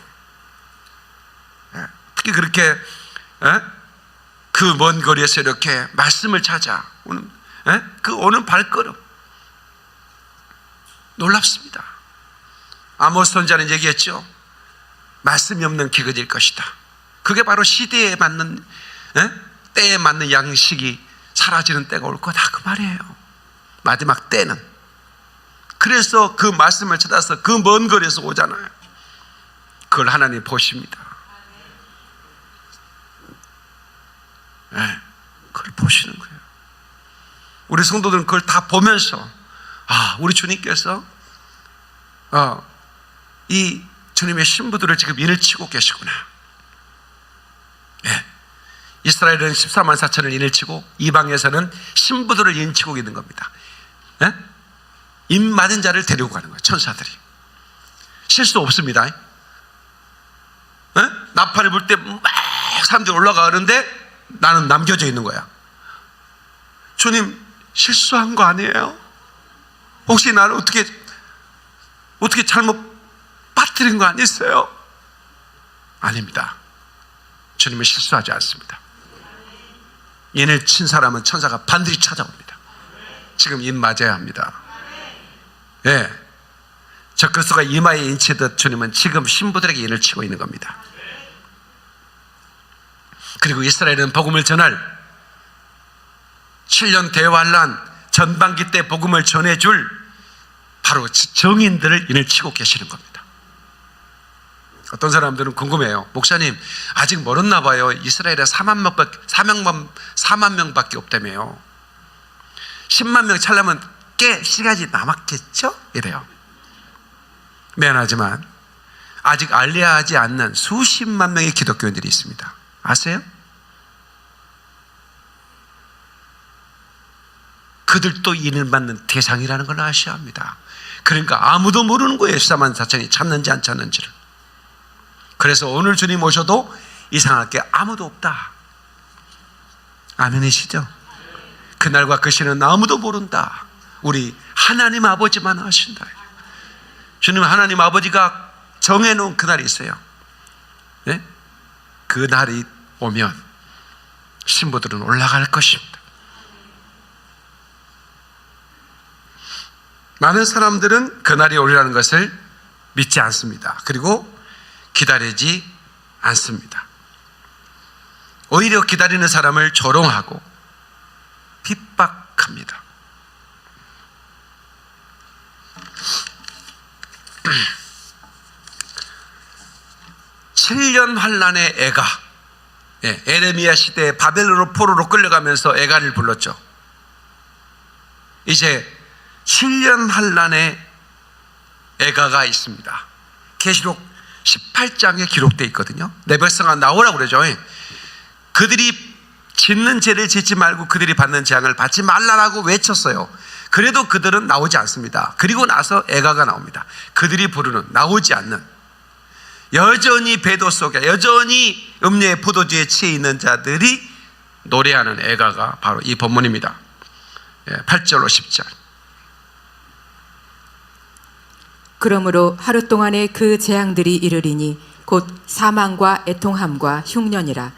특히 그렇게 그 먼 거리에서 이렇게 말씀을 찾아 오는 그 오는 발걸음 놀랍습니다. 아모스 선지자는 얘기했죠. 말씀이 없는 기근일 것이다. 그게 바로 시대에 맞는 때에 맞는 양식이 사라지는 때가 올 거다 그 말이에요. 마지막 때는. 그래서 그 말씀을 찾아서 그 먼 거리에서 오잖아요. 그걸 하나님 보십니다. 그걸 보시는 거예요. 우리 성도들은 그걸 다 보면서 아, 우리 주님께서 이 주님의 신부들을 지금 인을 치고 계시구나. 이스라엘은 14만 4천을 인을 치고 이방에서는 신부들을 인치고 있는 겁니다. 인 맞은 자를 데리고 가는 거예요. 천사들이 실수 없습니다. 나팔을 불 때 막 사람들이 올라가는데 나는 남겨져 있는 거야. 주님, 실수한 거 아니에요? 혹시 나를 어떻게 잘못 빠뜨린 거 아니었어요? 아닙니다. 주님은 실수하지 않습니다. 얘를 친 사람은 천사가 반드시 찾아옵니다. 지금 입 맞아야 합니다. 예. 적그리스도가 이마에 인치듯 주님은 지금 신부들에게 인을 치고 있는 겁니다. 그리고 이스라엘은 복음을 전할 7년 대환란 전반기 때 복음을 전해줄 바로 정인들을 인을 치고 계시는 겁니다. 어떤 사람들은 궁금해요. 목사님, 아직 멀었나 봐요. 이스라엘에 4만 명밖에 없다며요. 10만 명 차려면 꽤 시간이 남았겠죠? 이래요. 미안하지만 아직 알려하지 않는 수십만 명의 기독교인들이 있습니다. 아세요? 그들도 인을 받는 대상이라는 걸 아셔야 합니다. 그러니까 아무도 모르는 거예요. 14만 4천이 찾는지 안 찾는지를. 그래서 오늘 주님 오셔도 이상할 게 아무도 없다. 아멘이시죠? 그날과 그 시는 아무도 모른다. 우리 하나님 아버지만 아신다. 주님 하나님 아버지가 정해놓은 그날이 있어요. 네? 그날이 오면 신부들은 올라갈 것입니다. 많은 사람들은 그날이 오리라는 것을 믿지 않습니다. 그리고 기다리지 않습니다. 오히려 기다리는 사람을 조롱하고 핍박합니다. (7년) 환란의 애가, 에레미야 시대에 바벨론 포로로 끌려가면서 애가를 불렀죠. 이제 7년 환란의 애가가 있습니다. 계시록 18장에 기록되어 있거든요. 내 백성아 나오라고 그러죠. 그들이 짓는 죄를 짓지 말고 그들이 받는 재앙을 받지 말라라고 외쳤어요. 그래도 그들은 나오지 않습니다. 그리고 나서 애가가 나옵니다. 그들이 부르는, 나오지 않는, 여전히 배도 속에 여전히 음료의 포도주에 취해 있는 자들이 노래하는 애가가 바로 이 본문입니다. 8절로 10절. 그러므로 하루 동안에 그 재앙들이 이르리니 곧 사망과 애통함과 흉년이라.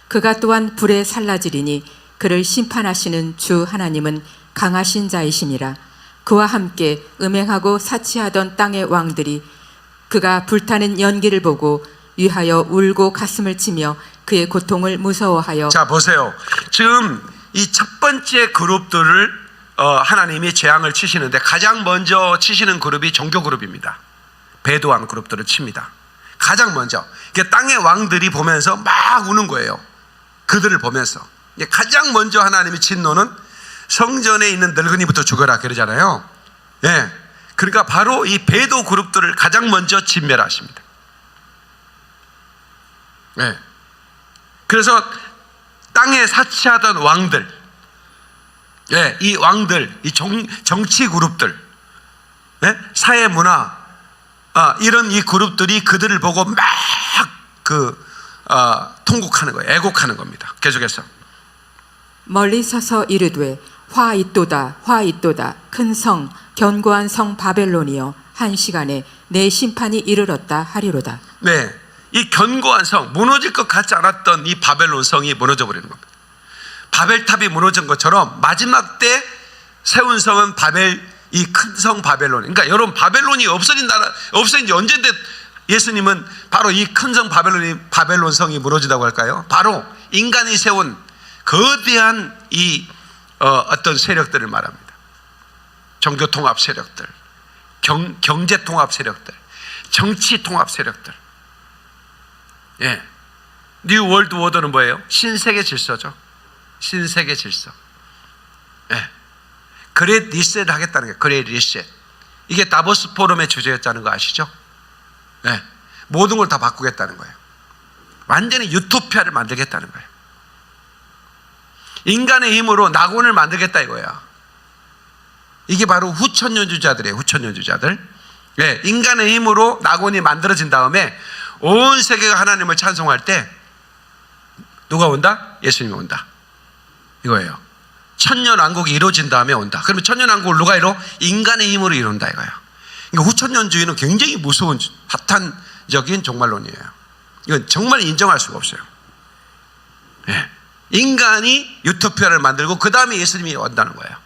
그가 또한 불에 살라지리니 그를 심판하시는 주 하나님은 강하신 자이시니라. 그와 함께 음행하고 사치하던 땅의 왕들이 그가 불타는 연기를 보고 위하여 울고 가슴을 치며 그의 고통을 무서워하여. 자 보세요. 지금 이 첫 번째 그룹들을 하나님이 재앙을 치시는데 가장 먼저 치시는 그룹이 종교 그룹입니다. 배도한 그룹들을 칩니다. 가장 먼저 땅의 왕들이 보면서 막 우는 거예요. 그들을 보면서 가장 먼저 하나님이 친 노는 성전에 있는 늙은이부터 죽어라 그러잖아요. 그러니까 바로 이 배도 그룹들을 가장 먼저 진멸하십니다. 그래서 땅에 사치하던 왕들, 이 왕들, 이 정치 그룹들, 사회 문화, 이런 이 그룹들이 그들을 보고 막 통곡하는 거예요. 애곡하는 겁니다. 계속해서 멀리 서서 이르되 화 있도다 화 있도다 큰 성 견고한 성 바벨론이여 한 시간에 내 심판이 이르렀다 하리로다. 네, 이 견고한 성, 무너질 것 같지 않았던 이 바벨론 성이 무너져 버리는 겁니다. 바벨탑이 무너진 것처럼 마지막 때 세운 성은 이 큰 성 바벨론. 그러니까 여러분, 바벨론이 없어진 지 언제인데 예수님은 바로 이 큰 성 바벨론 성이 무너지다고 할까요? 바로 인간이 세운 거대한 이 어떤 세력들을 말합니다. 종교 통합 세력들, 경제 통합 세력들, 정치 통합 세력들. 뉴 월드 오더는 뭐예요? 신세계 질서죠. 신세계 질서. 그레이트 리셋을 하겠다는 거예요. 그레이트 리셋. 이게 다보스 포럼의 주제였다는 거 아시죠? 모든 걸 다 바꾸겠다는 거예요. 완전히 유토피아를 만들겠다는 거예요. 인간의 힘으로 낙원을 만들겠다 이거야. 이게 바로 후천년주자들이에요. 후천년주자들. 네, 인간의 힘으로 낙원이 만들어진 다음에 온 세계가 하나님을 찬송할 때 누가 온다? 예수님이 온다. 이거예요. 천년왕국이 이루어진 다음에 온다. 그러면 천년왕국을 누가 이뤄? 인간의 힘으로 이룬다 이거예요. 그러니까 후천년주의는 굉장히 무서운 파탄적인 종말론이에요. 이건 정말 인정할 수가 없어요. 네. 인간이 유토피아를 만들고 그 다음에 예수님이 온다는 거예요.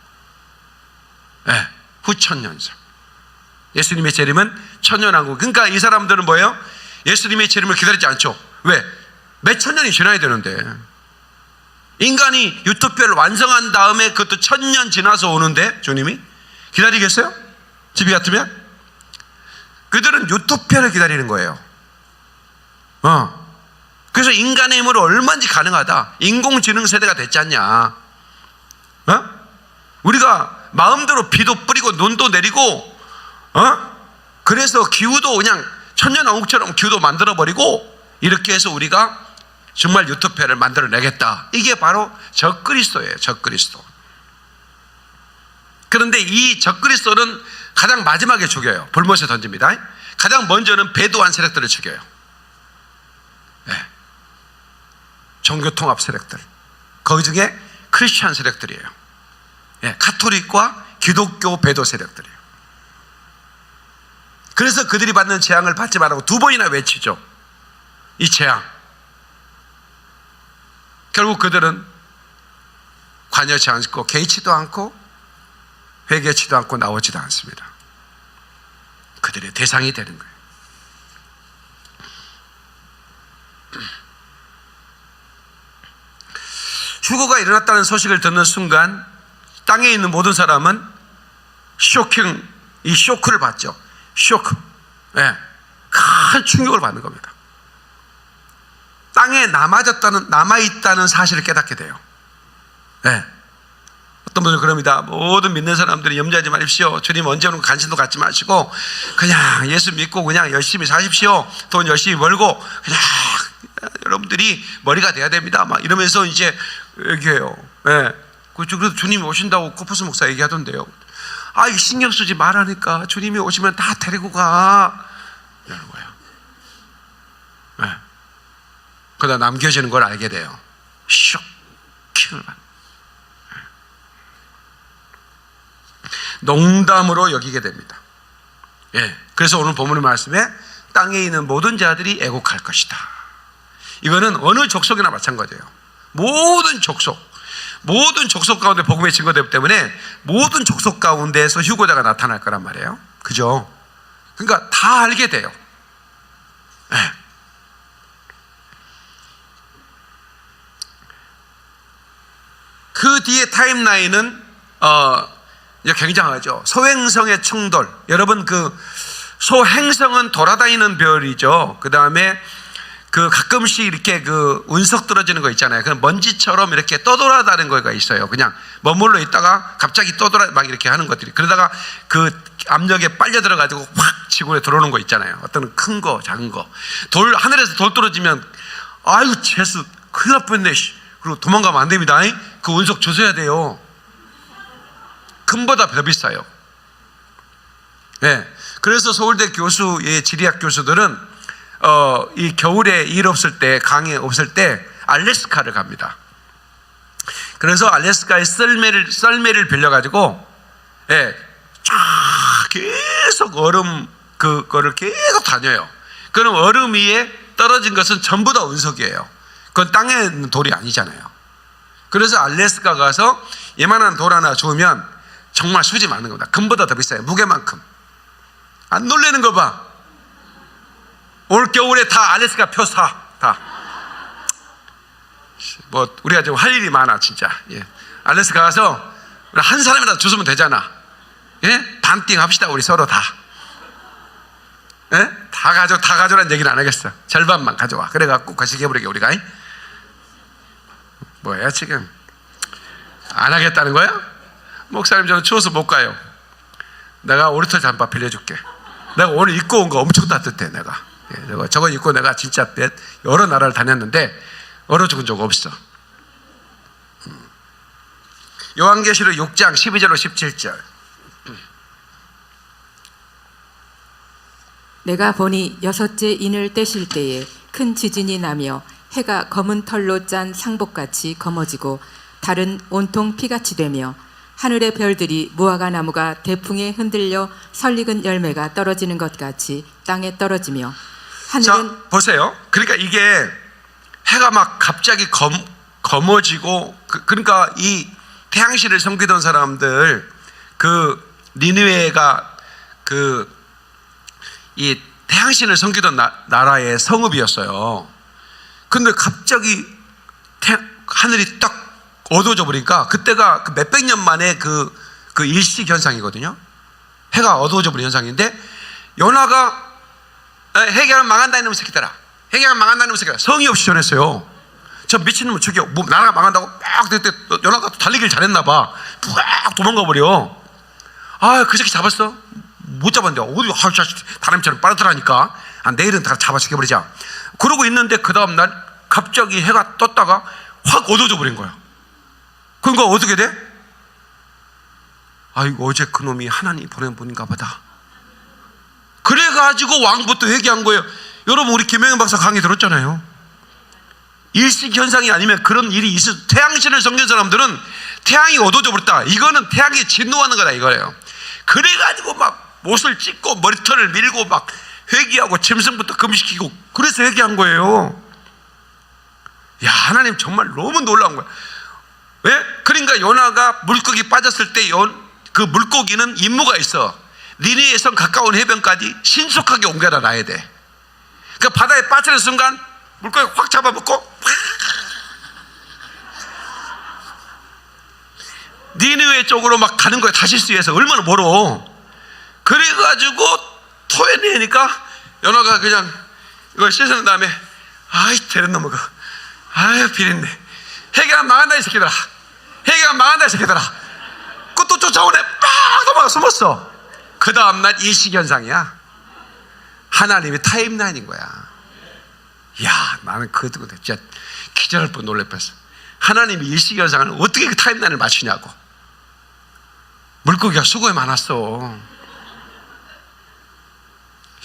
네. 후천년사. 예수님의 재림은 천년왕국. 그러니까 이 사람들은 뭐예요? 예수님의 재림을 기다리지 않죠. 왜? 몇 천년이 지나야 되는데. 인간이 유토피아를 완성한 다음에 그것도 1000년 지나서 오는데 주님이 기다리겠어요? 집이 같으면? 그들은 유토피아를 기다리는 거예요. 그래서 인간의 힘으로 얼마든지 가능하다. 인공지능 세대가 됐지 않냐. 우리가 마음대로 비도 뿌리고 눈도 내리고 그래서 기후도 그냥 천년왕국처럼 기후도 만들어버리고 이렇게 해서 우리가 정말 유토피아를 만들어내겠다. 이게 바로 적그리스도예요. 적그리스도. 그런데 이 적그리스도는 가장 마지막에 죽여요. 불못에 던집니다. 가장 먼저는 배도한 세력들을 죽여요. 네. 종교통합 세력들. 그 중에 크리스찬 세력들이에요. 네. 가톨릭과 기독교 배도 세력들이에요. 그래서 그들이 받는 재앙을 받지 말라고 2번이나 외치죠. 이 재앙. 결국 그들은 관여치 않고 개의치도 않고 회개치도 않고 나오지도 않습니다. 그들의 대상이 되는 거예요. 휴거가 일어났다는 소식을 듣는 순간 땅에 있는 모든 사람은 이 쇼크를 받죠. 쇼크. 네. 큰 충격을 받는 겁니다. 땅에 남아있다는 사실을 깨닫게 돼요. 네. 어떤 분들은 그럽니다. 모든 믿는 사람들이 염려하지 마십시오. 주님 언제 오는 관심도 갖지 마시고 그냥 예수 믿고 그냥 열심히 사십시오. 돈 열심히 벌고 그냥 여러분들이 머리가 돼야 됩니다. 막 이러면서 이제 얘기해요. 네. 그래서 주님이 오신다고 코퍼스 목사 얘기하던데요. 아, 이거 신경 쓰지 말라니까. 주님이 오시면 다 데리고 가. 이러는 거예요. 네. 그러다 남겨지는 걸 알게 돼요. 쇼킹을 받는. 농담으로 여기게 됩니다. 예. 그래서 오늘 본문의 말씀에 땅에 있는 모든 자들이 애곡할 것이다. 이거는 어느 족속이나 마찬가지예요. 모든 족속 가운데 복음이 증거되기 때문에 모든 족속 가운데에서 휴거자가 나타날 거란 말이에요. 그죠? 그러니까 다 알게 돼요. 예. 그 뒤에 타임라인은 굉장하죠. 소행성의 충돌. 여러분 그 소행성은 돌아다니는 별이죠. 그 다음에 그 가끔씩 이렇게 그 운석 떨어지는 거 있잖아요. 그 먼지처럼 이렇게 떠돌아다니는 거가 있어요. 그냥 머물러 있다가 갑자기 떠돌아 막 이렇게 하는 것들이. 그러다가 그 압력에 빨려 들어가지고 확 지구에 들어오는 거 있잖아요. 어떤 큰 거, 작은 거. 하늘에서 돌 떨어지면 아유 재수 큰일 날 뻔했네. 그리고 도망가면 안 됩니다. 그 운석 주워야 돼요. 금보다 더 비싸요. 네. 그래서 서울대 교수의 지리학 교수들은 이 겨울에 일 없을 때, 강의 없을 때 알래스카를 갑니다. 그래서 알래스카의 썰매를 빌려가지고 쫙 계속 얼음 그거를 계속 다녀요. 그럼 얼음 위에 떨어진 것은 전부 다 운석이에요. 그건 땅에 있는 돌이 아니잖아요. 그래서 알래스카 가서 예만한 돌 하나 주우면 정말 수지 많은 겁니다. 금보다 더 비싸요. 무게만큼. 안 놀래는 거 봐. 올 겨울에 다 알래스카 표 사. 다. 뭐 우리가 좀 할 일이 많아 진짜. 예. 알래스카 가서 한 사람이라도 주우면 되잖아. 예? 반띵 합시다 우리 서로 다. 예? 다 가져라는 얘기는 안 하겠어. 절반만 가져와. 그래갖고 거시기해버리게 우리가. 뭐야 지금? 안 하겠다는 거야? 목사님 저는 추워서 못 가요. 내가 오리털 잠바 빌려줄게. 내가 오늘 입고 온 거 엄청 따뜻해. 내가 저거 입고 내가 진짜 여러 나라를 다녔는데 얼어 죽은 적 없어. 요한계시록 6장 12절로 17절. 내가 보니 여섯째 인을 떼실 때에 큰 지진이 나며 해가 검은 털로 짠 상복같이 검어지고 달은 온통 피같이 되며 하늘의 별들이 무화과 나무가 대풍에 흔들려 설익은 열매가 떨어지는 것 같이 땅에 떨어지며 하늘은 자, 보세요. 그러니까 이게 해가 막 갑자기 검어지고 그러니까 이 태양신을 섬기던 사람들 그 니느웨가 그 이 태양신을 섬기던 나라의 성읍이었어요. 근데 갑자기 하늘이 딱 어두워져 버리니까 그때가 그 몇백 년 만에 그 일식 현상이거든요. 해가 어두워져 버린 현상인데 요나가 해결하면 망한다 이놈의 새끼들아, 해결하면 망한다 이놈의 새끼들아, 성의 없이 전했어요. 저 미친놈을 죽여. 뭐 나라가 망한다고 막 그때 요나가 달리기를 잘했나 봐. 막 도망가 버려. 그 새끼 잡았어? 못 잡았는데 어디 다람쥐처럼 빠르더라니까. 내일은 다 잡아 죽여버리자. 그러고 있는데 그 다음날 갑자기 해가 떴다가 확 어두워져 버린 거야. 그러니까 어떻게 돼? 아이고 어제 그놈이 하나님 보낸 분인가 보다. 그래가지고 왕부터 회개한 거예요. 여러분 우리 김영현 박사 강의 들었잖아요. 일식 현상이 아니면 그런 일이 있어. 태양신을 섬기는 사람들은 태양이 어두워져 버렸다, 이거는 태양이 진노하는 거다 이거예요. 그래가지고 막 옷을 찢고 머리털을 밀고 막 회개하고 짐승부터 금시키고 그래서 회개한 거예요. 야, 하나님 정말 너무 놀라운 거야. 왜? 그러니까 요나가 물고기 빠졌을 때 그 물고기는 임무가 있어. 니느웨에서 가까운 해변까지 신속하게 옮겨다 놔야 돼. 그 바다에 빠지는 순간 물고기 확 잡아먹고 니느웨 쪽으로 막 가는 거야. 다시스에서 얼마나 멀어. 그래가지고 토해내니까 연어가 그냥 이걸 씻은 다음에 아이 데려 넘어가. 아유 비린내. 해결하면 망한다 이 새끼들아. 해결하면 망한다 이 새끼들아. 그것도 쫓아오네. 막 도망가 숨었어. 그 다음날 일식현상이야. 하나님의 타임라인인 거야. 야, 나는 그거 듣고 진짜 기절할 뻔 놀랄 뻔했어. 하나님이 일식현상을 어떻게 그 타임라인을 맞추냐고. 물고기가 수고에 많았어.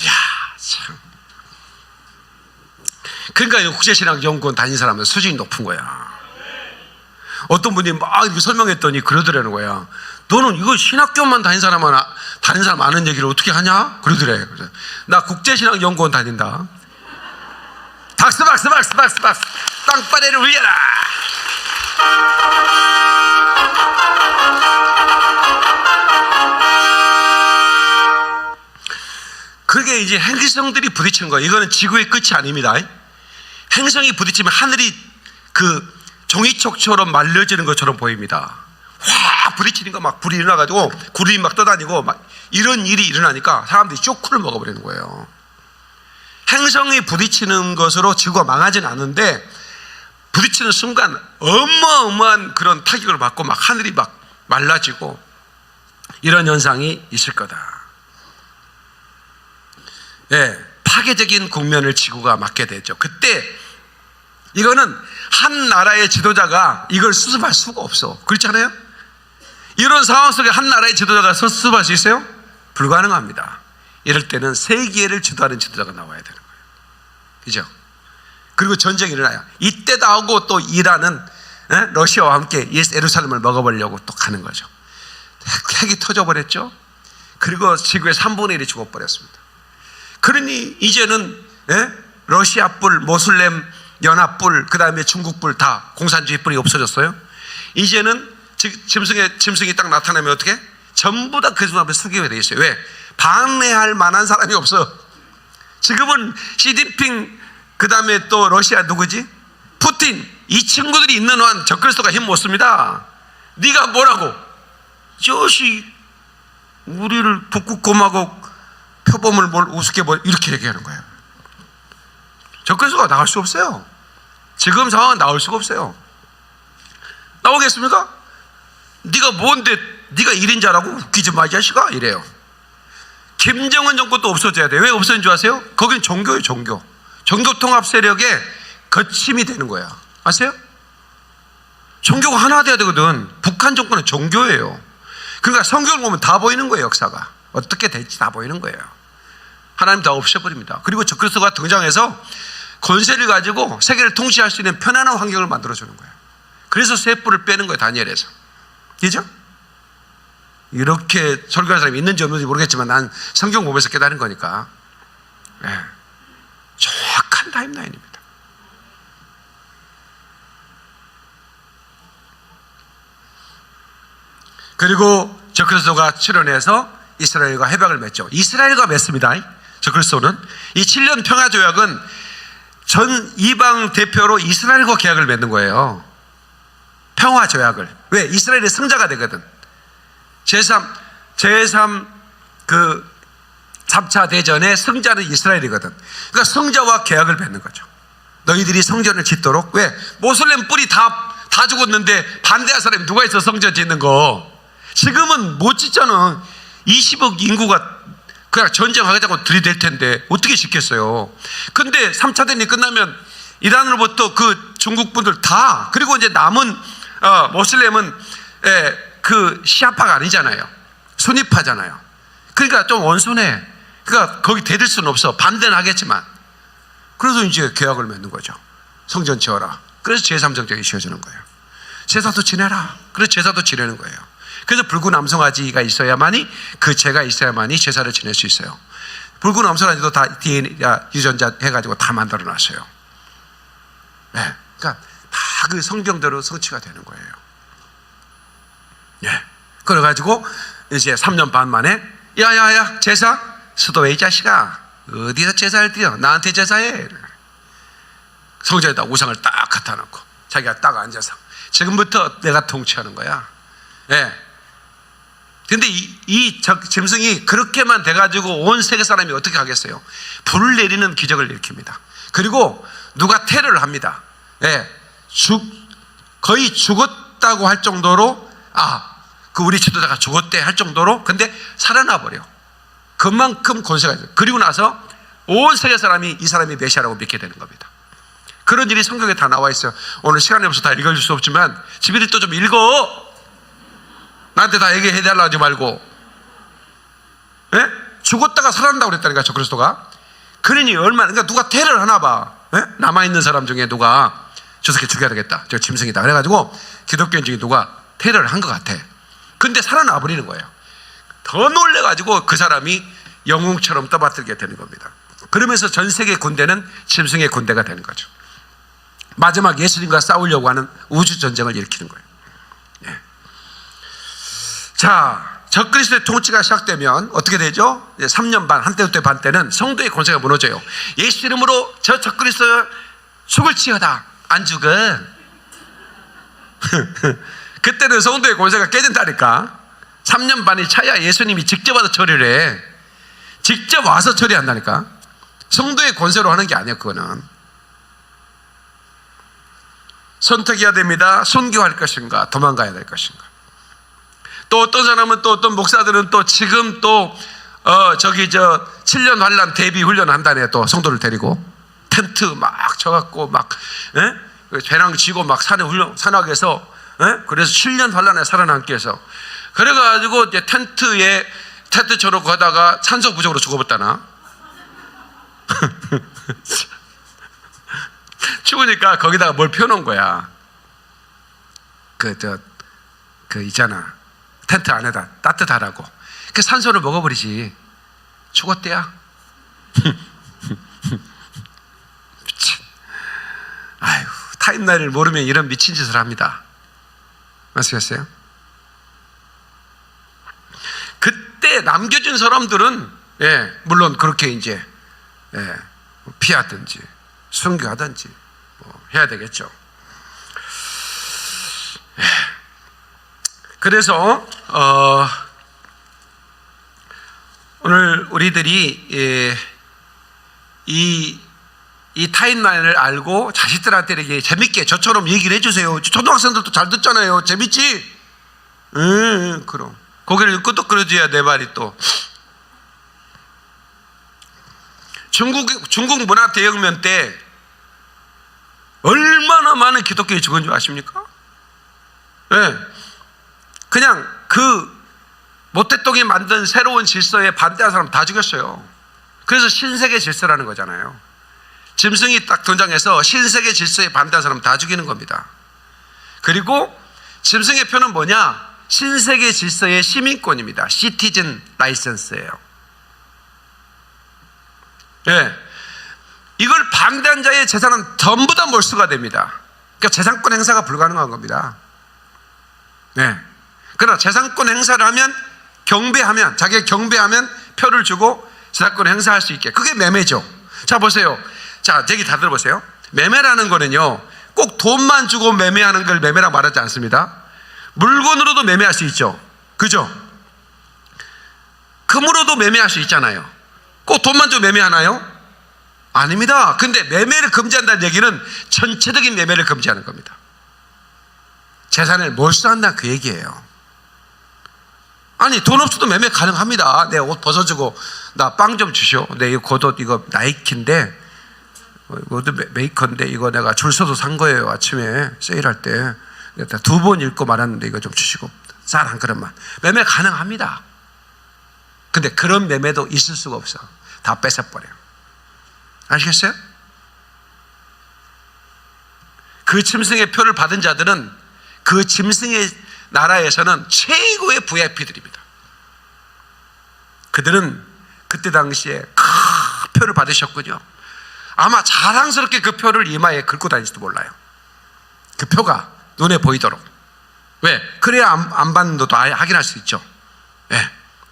야, 참. 그러니까 국제신학연구원 다닌 사람은 수준이 높은 거야. 어떤 분이 막 이렇게 설명했더니 그러더라는 거야. 너는 이거 신학교만 다닌 사람 아는 얘기를 어떻게 하냐? 그러더래. 그래서 나 국제신학연구원 다닌다. 박수. 땅바래를 울려라. 그게 이제 행성들이 부딪히는 거예요. 이거는 지구의 끝이 아닙니다. 행성이 부딪히면 하늘이 그 종이촉처럼 말려지는 것처럼 보입니다. 확 부딪히니까 막 불이 일어나가지고 구름이 막 떠다니고 막 이런 일이 일어나니까 사람들이 쇼크를 먹어버리는 거예요. 행성이 부딪히는 것으로 지구가 망하지는 않는데 부딪히는 순간 어마어마한 그런 타격을 받고 막 하늘이 막 말라지고 이런 현상이 있을 거다. 예, 파괴적인 국면을 지구가 맞게 되죠. 그때 이거는 한 나라의 지도자가 이걸 수습할 수가 없어. 그렇잖아요? 이런 상황 속에 한 나라의 지도자가 수습할 수 있어요? 불가능합니다. 이럴 때는 세계를 주도하는 지도자가 나와야 되는 거예요. 그죠? 그리고 전쟁이 일어나요. 이때도 하고 또 이란은 러시아와 함께 예루살렘을 먹어보려고 또 가는 거죠. 핵이 터져버렸죠. 그리고 지구의 3분의 1이 죽어버렸습니다. 그러니 이제는 러시아 뿔, 모슬렘 연합 뿔, 그 다음에 중국 뿔 다 공산주의 뿔이 없어졌어요. 이제는 짐승이 딱 나타나면 어떻게? 전부 다 그 앞에 숙이게 돼 있어요. 왜? 반대할 만한 사람이 없어. 지금은 시진핑, 그 다음에 또 러시아 누구지? 푸틴, 이 친구들이 있는 한 적그리스도가 힘 못 씁니다. 네가 뭐라고? 저시 우리를 북극곰하고 표범을 뭘 우습게 이렇게 얘기하는 거예요. 적그리스도가 나올 수 없어요. 지금 상황은 나올 수가 없어요. 나오겠습니까? 네가 뭔데 네가 1인자라고 웃기지 마 이 자식아 이래요. 김정은 정권도 없어져야 돼요. 왜 없어진 줄 아세요? 거긴 종교예요. 종교 통합 세력의 거침이 되는 거야. 아세요? 종교가 하나 돼야 되거든. 북한 정권은 종교예요. 그러니까 성경을 보면 다 보이는 거예요. 역사가 어떻게 될지 다 보이는 거예요. 하나님 다 없애버립니다. 그리고 적그리스도가 등장해서 권세를 가지고 세계를 통치할 수 있는 편안한 환경을 만들어주는 거예요. 그래서 셋불을 빼는 거예요, 다니엘에서. 그죠? 이렇게 설교하는 사람이 있는지 없는지 모르겠지만 난 성경 보면서 깨달은 거니까. 네. 정확한 타임라인입니다. 그리고 적그리스도가 출현해서 이스라엘과 협약을 맺죠. 이스라엘과 맺습니다. 적그리스도는 이 7년 평화조약은 전 이방 대표로 이스라엘과 계약을 맺는 거예요. 평화조약을. 왜? 이스라엘의 성자가 되거든. 제3 그 3차 대전의 성자는 이스라엘이거든. 그러니까 성자와 계약을 맺는 거죠. 너희들이 성전을 짓도록. 왜? 모슬렘 뿔이 다 죽었는데 반대할 사람이 누가 있어? 성전 짓는 거. 지금은 못 짓잖아. 20억 인구가 그냥 전쟁하자고 들이댈 텐데 어떻게 짓겠어요? 근데 3차 대전이 끝나면 이란으로부터 그 중국 분들 다, 그리고 이제 남은 모슬렘은 그 시아파가 아니잖아요. 순위파잖아요. 그러니까 좀 원순해. 그러니까 거기 대들 수는 없어. 반대는 하겠지만. 그래서 이제 계약을 맺는 거죠. 성전 지어라. 그래서 제3성전이 지어지는 거예요. 제사도 지내라. 그래서 제사도 지내는 거예요. 그래서 붉은 암송아지가 있어야만이, 그 제가 있어야만이 제사를 지낼 수 있어요. 붉은 암송아지도 다 DNA 유전자 해가지고 다 만들어 놨어요. 네. 그러니까 다 그 성경대로 성취가 되는 거예요. 예. 그래가지고 이제 3년 반 만에 야야야 제사 수도에 이 자식아 어디서 제사를 드려? 나한테 제사해. 성전에다 우상을 딱 갖다 놓고 자기가 딱 앉아서 지금부터 내가 통치하는 거야. 예. 근데 이 짐승이 그렇게만 돼가지고 온 세계 사람이 어떻게 하겠어요? 불을 내리는 기적을 일으킵니다. 그리고 누가 테러를 합니다. 예. 거의 죽었다고 할 정도로, 그 우리 지도자가 죽었대 할 정도로, 근데 살아나 버려. 그만큼 권세가 있어요. 그리고 나서 온 세계 사람이 이 사람이 메시아라고 믿게 되는 겁니다. 그런 일이 성경에 다 나와 있어요. 오늘 시간이 없어서 다 읽어줄 수 없지만 집에서 또 좀 읽어. 나한테 다 얘기해달라고 하지 말고. 예? 죽었다가 살아난다고 그랬다니까, 적그리스도가. 그러니 얼마나, 그러니까 누가 테러를 하나 봐. 예? 남아있는 사람 중에 누가 저 새끼 죽여야 되겠다, 저 짐승이다 그래가지고 기독교인 중에 누가 테러를 한 것 같아. 근데 살아나 버리는 거예요. 더 놀래가지고 그 사람이 영웅처럼 떠받들게 되는 겁니다. 그러면서 전 세계 군대는 짐승의 군대가 되는 거죠. 마지막 예수님과 싸우려고 하는 우주전쟁을 일으키는 거예요. 예. 자, 적그리스도의 통치가 시작되면 어떻게 되죠? 3년 반, 한때 반 때는 성도의 권세가 무너져요. 예수 이름으로 저 적그리스도 죽을지어다. 안 죽어. 그때는 성도의 권세가 깨진다니까. 3년 반이 차야 예수님이 직접 와서 처리를 해. 직접 와서 처리한다니까. 성도의 권세로 하는 게 아니야, 그거는. 선택해야 됩니다. 순교할 것인가, 도망가야 될 것인가. 또 어떤 사람은, 또 어떤 목사들은 또 지금 또 7년 환란 대비 훈련 한다네. 또 성도를 데리고 텐트 막 쳐갖고 막 배낭 쥐고 막 산악에서 그래서 7년 환란에 살아남기 위해서 그래가지고 이제 텐트 쳐놓고 가다가 산소 부족으로 죽어버렸다나. 추우니까 거기다가 뭘 펴놓은 거야. 그 있잖아, 텐트 안에다 따뜻하라고. 그 산소를 먹어버리지. 죽었대야. 미친. 아유, 타임라인을 모르면 이런 미친 짓을 합니다. 아시겠어요? 그때 남겨진 사람들은 물론 그렇게 이제 피하든지 순교하든지 뭐 해야 되겠죠. 그래서 오늘 우리들이 이 타임라인을 알고 자식들한테 이렇게 재밌게 저처럼 얘기를 해주세요. 초등학생들도 잘 듣잖아요. 재밌지? 그럼 고개를 끄덕거려줘야 내 말이 또. 중국 문화 대혁명 때 얼마나 많은 기독교인이 죽은 줄 아십니까? 그냥 그 모태똥이 만든 새로운 질서에 반대하는 사람 다 죽였어요. 그래서 신세계 질서라는 거잖아요. 짐승이 딱 등장해서 신세계 질서에 반대한 사람 다 죽이는 겁니다. 그리고 짐승의 표는 뭐냐? 신세계 질서의 시민권입니다. 시티즌 라이센스예요. 예. 이걸 반대한 자의 재산은 전부 다 몰수가 됩니다. 그러니까 재산권 행사가 불가능한 겁니다. 네. 그러나 재산권 행사를 하면 경배하면, 자기가 경배하면 표를 주고 재산권 행사할 수 있게. 그게 매매죠. 자, 보세요. 자, 얘기 다 들어보세요. 매매라는 거는요, 꼭 돈만 주고 매매하는 걸 매매라고 말하지 않습니다. 물건으로도 매매할 수 있죠. 그죠? 금으로도 매매할 수 있잖아요. 꼭 돈만 주고 매매하나요? 아닙니다. 근데 매매를 금지한다는 얘기는 전체적인 매매를 금지하는 겁니다. 재산을 몰수한다 그 얘기예요. 아니, 돈 없어도 매매 가능합니다. 내 옷 벗어주고 나 빵 좀 주시오. 내 이 겉옷 이거 나이키인데 이것도 메이커인데 이거 내가 줄 서서 산 거예요. 아침에 세일할 때 2번 읽고 말았는데 이거 좀 주시고 쌀 한 그릇만. 매매 가능합니다. 근데 그런 매매도 있을 수가 없어. 다 뺏어버려요. 아시겠어요? 그 짐승의 표를 받은 자들은 그 짐승의 나라에서는 최고의 VIP들입니다. 그들은 그때 당시에 큰 표를 받으셨군요. 아마 자랑스럽게 그 표를 이마에 긁고 다닐지도 몰라요. 그 표가 눈에 보이도록. 왜? 그래야 안 받는 것도 아예 확인할 수 있죠. 네.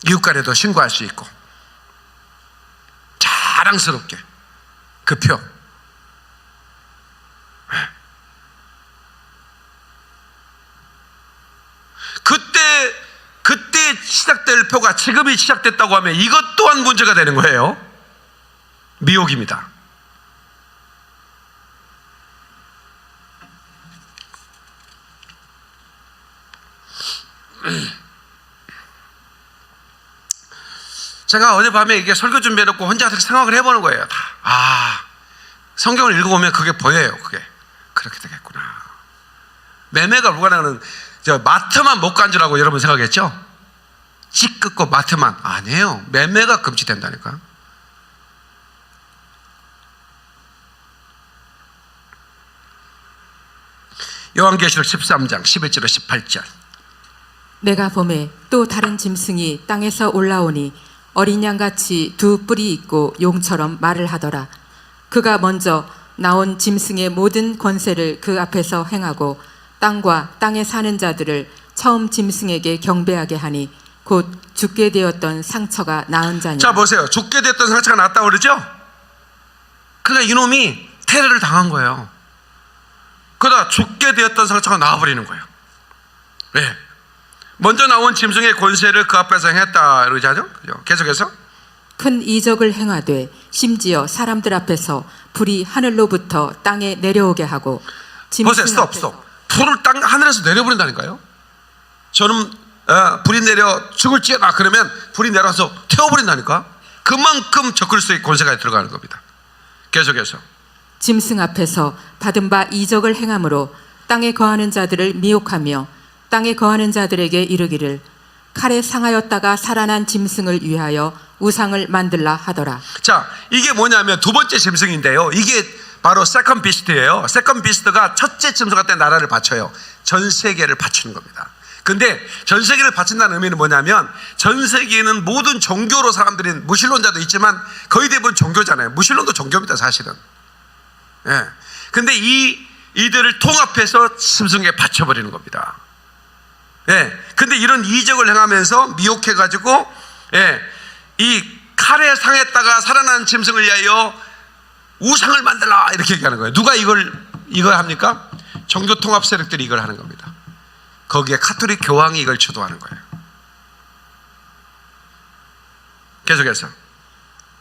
이웃간에도 신고할 수 있고. 자랑스럽게 그 표. 그때 시작될 표가 지금이 시작됐다고 하면 이것 또한 문제가 되는 거예요. 미혹입니다. 제가 어젯밤에 이게 설교 준비해놓고 혼자 생각을 해보는 거예요. 성경을 읽어보면 그게 보여요. 그게 그렇게 되겠구나. 매매가 불가능한 저 마트만 못 간 줄 알고 여러분 생각했죠? 찌끄고 마트만. 아니에요. 매매가 금지된다니까. 요한계시록 13장 11절로 18절. 내가 보매 또 다른 짐승이 땅에서 올라오니 어린 양같이 두 뿔이 있고 용처럼 말을 하더라. 그가 먼저 나온 짐승의 모든 권세를 그 앞에서 행하고 땅과 땅에 사는 자들을 처음 짐승에게 경배하게 하니 곧 죽게 되었던 상처가 나은 자니라. 자, 보세요. 죽게 됐던 상처가 났다고 그러죠? 그러니까 이놈이 테러를 당한 거예요. 그러다 죽게 되었던 상처가 나와버리는 거예요. 왜? 먼저 나온 짐승의 권세를 그 앞에서 행했다 그러죠? 계속해서 큰 이적을 행하되 심지어 사람들 앞에서 불이 하늘로부터 땅에 내려오게 하고. 보세요. 스톱. 불을 하늘에서 내려버린다니까요. 저는 불이 내려 죽을지어다 그러면 불이 내려서 태워버린다니까. 그만큼 적그리스도의 권세가 들어가는 겁니다. 계속해서 짐승 앞에서 받은 바 이적을 행함으로 땅에 거하는 자들을 미혹하며 땅에 거하는 자들에게 이르기를 칼에 상하였다가 살아난 짐승을 위하여 우상을 만들라 하더라. 자, 이게 뭐냐면 두 번째 짐승인데요. 이게 바로 세컨 비스트예요. 세컨 비스트가 첫째 짐승한테 나라를 바쳐요. 전 세계를 바치는 겁니다. 근데 전 세계를 바친다는 의미는 뭐냐면 전 세계에는 모든 종교로 사람들이, 무신론자도 있지만 거의 대부분 종교잖아요. 무신론도 종교입니다, 사실은. 예. 근데 이들을 통합해서 짐승에게 바쳐버리는 겁니다. 예. 근데 이런 이적을 행하면서 미혹해가지고, 예. 이 칼에 상했다가 살아난 짐승을 위하여 우상을 만들라 이렇게 얘기하는 거예요. 누가 이걸 합니까? 종교 통합 세력들이 이걸 하는 겁니다. 거기에 카톨릭 교황이 이걸 주도하는 거예요. 계속해서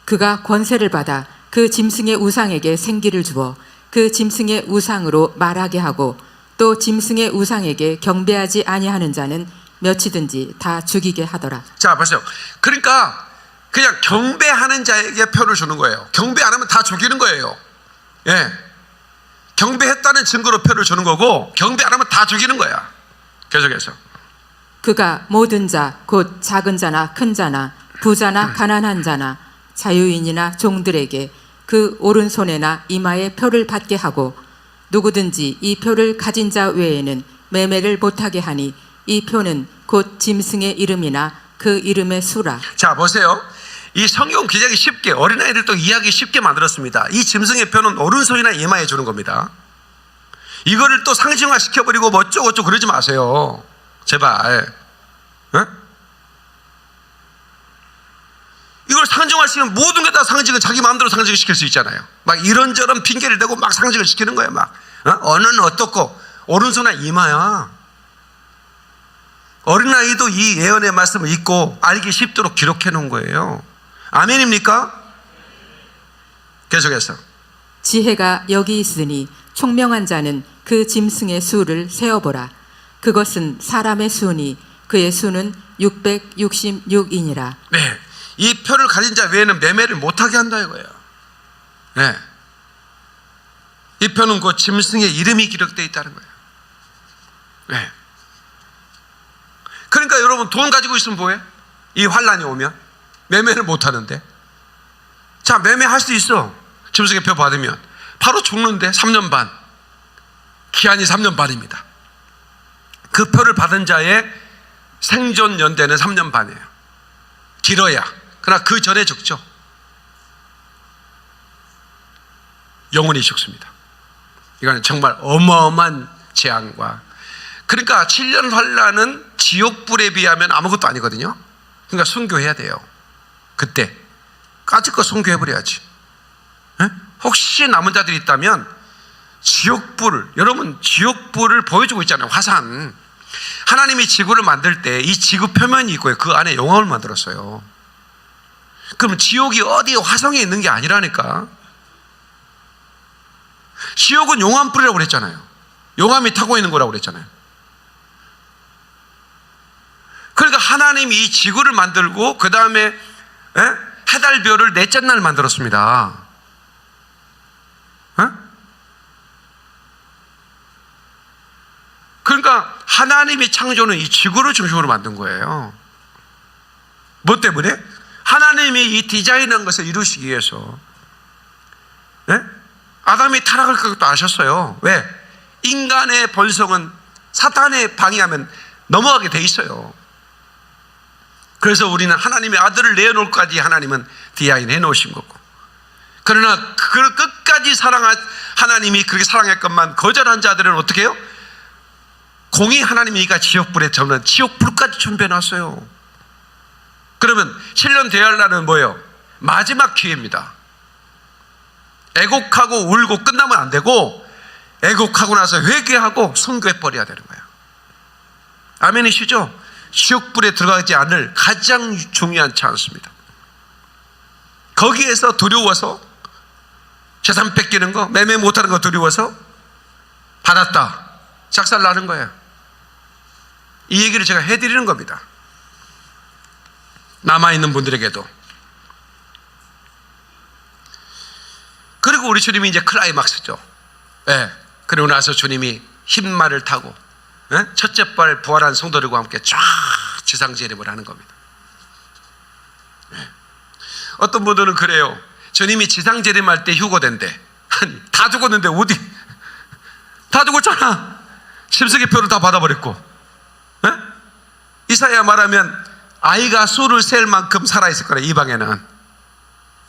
그가 권세를 받아 그 짐승의 우상에게 생기를 주어 그 짐승의 우상으로 말하게 하고 또 짐승의 우상에게 경배하지 아니하는 자는 몇이든지 다 죽이게 하더라. 자, 보세요. 그러니까 그냥 경배하는 자에게 표를 주는 거예요. 경배 안 하면 다 죽이는 거예요. 예. 경배했다는 증거로 표를 주는 거고 경배 안 하면 다 죽이는 거야. 계속해서 그가 모든 자 곧 작은 자나 큰 자나 부자나 가난한 자나 자유인이나 종들에게 그 오른손에나 이마에 표를 받게 하고 누구든지 이 표를 가진 자 외에는 매매를 못하게 하니 이 표는 곧 짐승의 이름이나 그 이름의 수라. 자, 보세요. 이 성경 기자기 쉽게, 어린아이들도 이해하기 쉽게 만들었습니다. 이 짐승의 표는 오른손이나 이마에 주는 겁니다. 이거를 또 상징화 시켜버리고 뭐 어쩌고저쩌고 그러지 마세요. 제발. 어? 이걸 상징화시키면 모든 게 다 상징은 자기 마음대로 상징을 시킬 수 있잖아요. 막 이런저런 핑계를 대고 막 상징을 시키는 거예요. 막 어느는 어떻고 오른손이나 이마야. 어린아이도 이 예언의 말씀을 읽고 알기 쉽도록 기록해 놓은 거예요. 아멘입니까? 계속해서 지혜가 여기 있으니 총명한 자는 그 짐승의 수를 세어보라. 그것은 사람의 수니 그의 수는 666이니라. 네, 이 표를 가진 자 외에는 매매를 못하게 한다 이거예요. 네. 이 표는 그 짐승의 이름이 기록되어 있다는 거예요. 네. 그러니까 여러분 돈 가지고 있으면 뭐해? 이 환란이 오면 매매를 못하는데, 자 매매할 수 있어. 짐승의 표 받으면 바로 죽는데 3년 반, 기한이 3년 반입니다. 그 표를 받은 자의 생존 연대는 3년 반이에요. 길어야. 그러나 그 전에 죽죠. 영원히 죽습니다. 이거는 정말 어마어마한 재앙과, 그러니까 7년 환란은 지옥불에 비하면 아무것도 아니거든요. 그러니까 순교해야 돼요. 그때 까짓 거 순교해버려야지. 에? 혹시 남은 자들이 있다면 지옥불, 여러분 지옥불을 보여주고 있잖아요. 화산. 하나님이 지구를 만들 때 이 지구 표면이 있고요, 그 안에 영혼을 만들었어요. 그러면 지옥이 어디 화성에 있는 게 아니라니까. 지옥은 용암불이라고 그랬잖아요. 용암이 타고 있는 거라고 그랬잖아요. 그러니까 하나님이 이 지구를 만들고 그 다음에 해달별을 넷째 날 만들었습니다. 그러니까 하나님이 창조는 이 지구를 중심으로 만든 거예요. 뭐 때문에? 하나님이 이 디자인한 것을 이루시기 위해서. 아담이 타락할 것도 아셨어요. 왜? 인간의 본성은 사탄에 방해하면 넘어가게 돼 있어요. 그래서 우리는 하나님의 아들을 내어놓을 까지 하나님은 디자인해 놓으신 거고, 그러나 그걸 끝까지 사랑한 하나님이 그렇게 사랑했건만 거절한 자들은 어떻게 해요? 공의 하나님이니까 지옥불에 저는 지옥불까지 준비해 놨어요. 그러면 7년 대환란은 뭐예요? 마지막 기회입니다. 애곡하고 울고 끝나면 안 되고, 애곡하고 나서 회개하고 순교해 버려야 되는 거예요. 아멘이시죠? 지옥불에 들어가지 않을 가장 중요한 찬스입니다. 거기에서 두려워서 재산 뺏기는 거, 매매 못하는 거 두려워서 받았다 작살 나는 거예요. 이 얘기를 제가 해드리는 겁니다. 남아있는 분들에게도. 그리고 우리 주님이 이제 클라이막스죠. 그리고 나서 주님이 흰말을 타고 첫째 발 부활한 성도들과 함께 쫙 지상재림을 하는 겁니다. 어떤 분들은 그래요. 주님이 지상재림할 때 휴거된대. 아니, 다 죽었는데 어디? 다 죽었잖아. 심석의 표를 다 받아버렸고. 이사야 말하면 아이가 수를 셀 만큼 살아있을 거래. 이방에는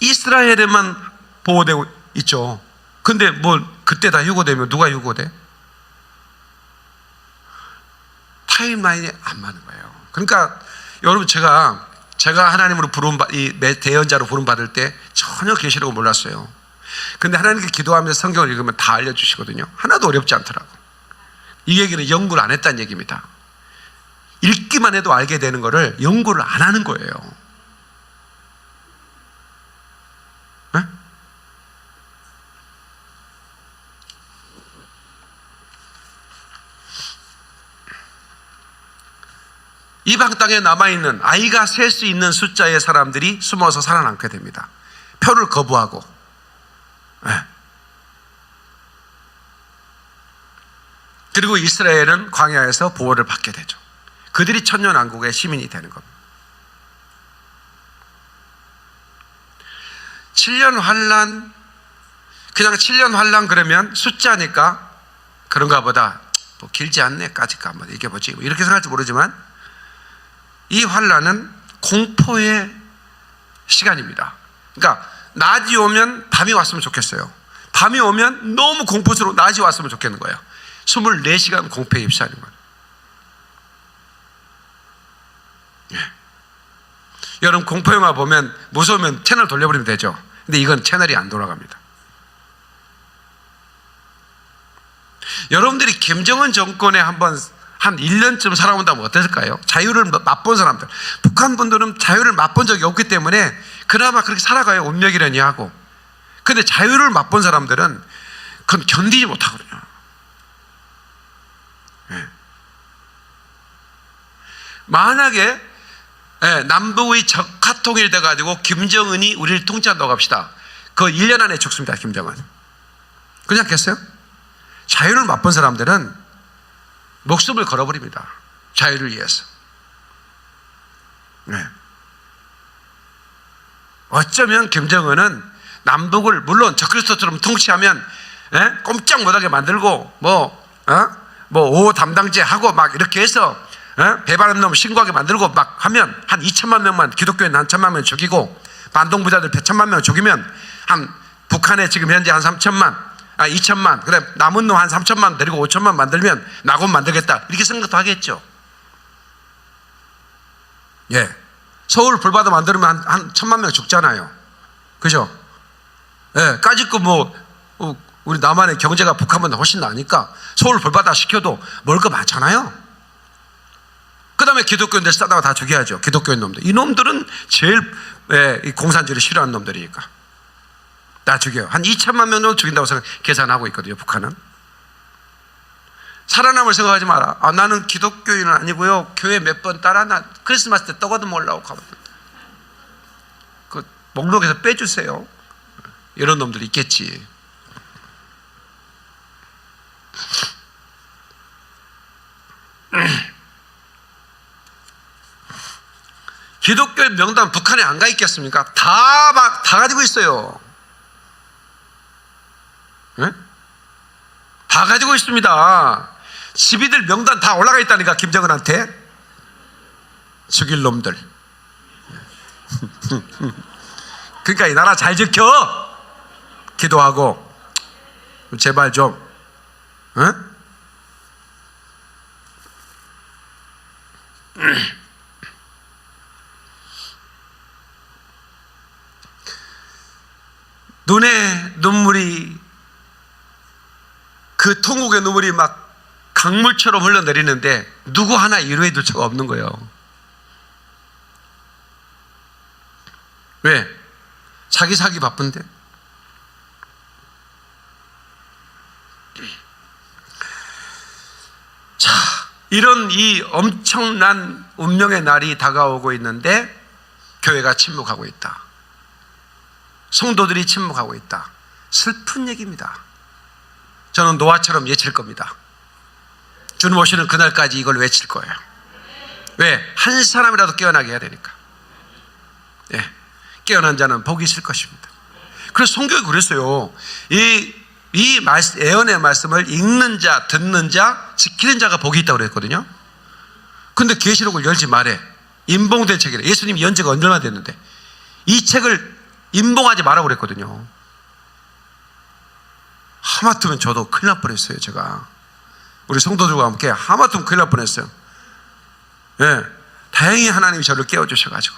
이스라엘에만 보호되고 있죠. 근데 뭐 그때 다 휴거되면 누가 휴거돼? 타임라인이 안 맞는 거예요. 그러니까 여러분, 제가 하나님으로 이 대언자로 부름 받을 때 전혀 계시라고 몰랐어요. 근데 하나님께 기도하면서 성경을 읽으면 다 알려주시거든요. 하나도 어렵지 않더라고. 이 얘기는 연구를 안 했다는 얘기입니다. 읽기만 해도 알게 되는 거를 연구를 안 하는 거예요. 이방 땅에 남아있는 아이가 셀 수 있는 숫자의 사람들이 숨어서 살아남게 됩니다. 표를 거부하고. 그리고 이스라엘은 광야에서 보호를 받게 되죠. 그들이 천년왕국의 시민이 되는 겁니다. 7년 환란, 그냥 7년 환란 그러면 숫자니까 그런가 보다, 뭐 길지 않네까지까 한번 얘기해보지, 뭐 이렇게 생각할지 모르지만 이 환란은 공포의 시간입니다. 그러니까 낮이 오면 밤이 왔으면 좋겠어요. 밤이 오면 너무 공포스러워 낮이 왔으면 좋겠는 거예요. 24시간 공포에 입사하는 거예요. 예. 여러분 공포영화 보면 무서우면 채널 돌려버리면 되죠. 근데 이건 채널이 안 돌아갑니다. 여러분들이 김정은 정권에 한번 한 1년쯤 살아온다면 어떨까요? 자유를 맛본 사람들, 북한 분들은 자유를 맛본 적이 없기 때문에 그나마 그렇게 살아가요. 운명이라니 하고. 근데 자유를 맛본 사람들은 그건 견디지 못하거든요. 네. 만약에 남북의 적화 통일이 돼가지고 김정은이 우리를 통치한다고 합시다. 그 1년 안에 죽습니다. 김정은. 그렇지 않겠어요? 자유를 맛본 사람들은 목숨을 걸어버립니다. 자유를 위해서. 네. 어쩌면 김정은은 남북을 물론 적그리스도처럼 통치하면 꼼짝 못하게 만들고 뭐 5호 담당제 하고 막 이렇게 해서 배반한 놈 신고하게 만들고 막 하면 한 2천만 명만 기독교인 한 1천만 명 죽이고 반동부자들 100천만 명 죽이면 한 북한에 지금 현재 한 2천만 그래 남은 놈 한 3천만 데리고 5천만 만들면 낙원 만들겠다 이렇게 생각도 하겠죠. 예, 서울 불바다 만들면 한 1,000만 명 죽잖아요. 그죠? 예, 까짓거 우리 남한의 경제가 북한보다 훨씬 나으니까 서울 불바다 시켜도 먹을 거 많잖아요. 그 다음에 기독교인들 싸다가 다 죽여야죠. 기독교인 놈들. 이 놈들은 제일 이 공산주의를 싫어하는 놈들이니까 다 죽여요. 한 2천만 명 정도 죽인다고 계산하고 있거든요. 북한은. 살아남을 생각하지 마라. 나는 기독교인은 아니고요. 교회 몇 번 따라 나 크리스마스 때 떡 얻어 먹으려고 가거든. 그 목록에서 빼주세요. 이런 놈들이 있겠지. 기독교의 명단 북한에 안 가 있겠습니까? 다 가지고 있어요. 네? 다 가지고 있습니다. 지비들 명단 다 올라가 있다니까 김정은한테. 죽일 놈들. 그러니까 이 나라 잘 지켜. 기도하고 제발 좀 눈에 눈물이 그 통곡의 눈물이 막 강물처럼 흘러내리는데 누구 하나 위로해 줄 수가 없는 거예요. 왜? 자기 살기 바쁜데. 자, 이런 이 엄청난 운명의 날이 다가오고 있는데 교회가 침묵하고 있다. 성도들이 침묵하고 있다. 슬픈 얘기입니다. 저는 노아처럼 외칠 겁니다. 주님 오시는 그날까지 이걸 외칠 거예요. 왜? 한 사람이라도 깨어나게 해야 되니까. 예, 깨어난 자는 복이 있을 것입니다. 그래서 성경이 그랬어요. 이 예언의 말씀을 읽는 자, 듣는 자, 지키는 자가 복이 있다고 그랬거든요. 근데 계시록을 열지 말해. 임봉된 책이래. 예수님이 연재가 얼마나 됐는데 이 책을 임봉하지 말라고 그랬거든요. 하마터면 저도 큰일 날 뻔했어요. 제가 우리 성도들과 함께 하마터면 큰일 날 뻔했어요. 예, 다행히 하나님이 저를 깨워주셔가지고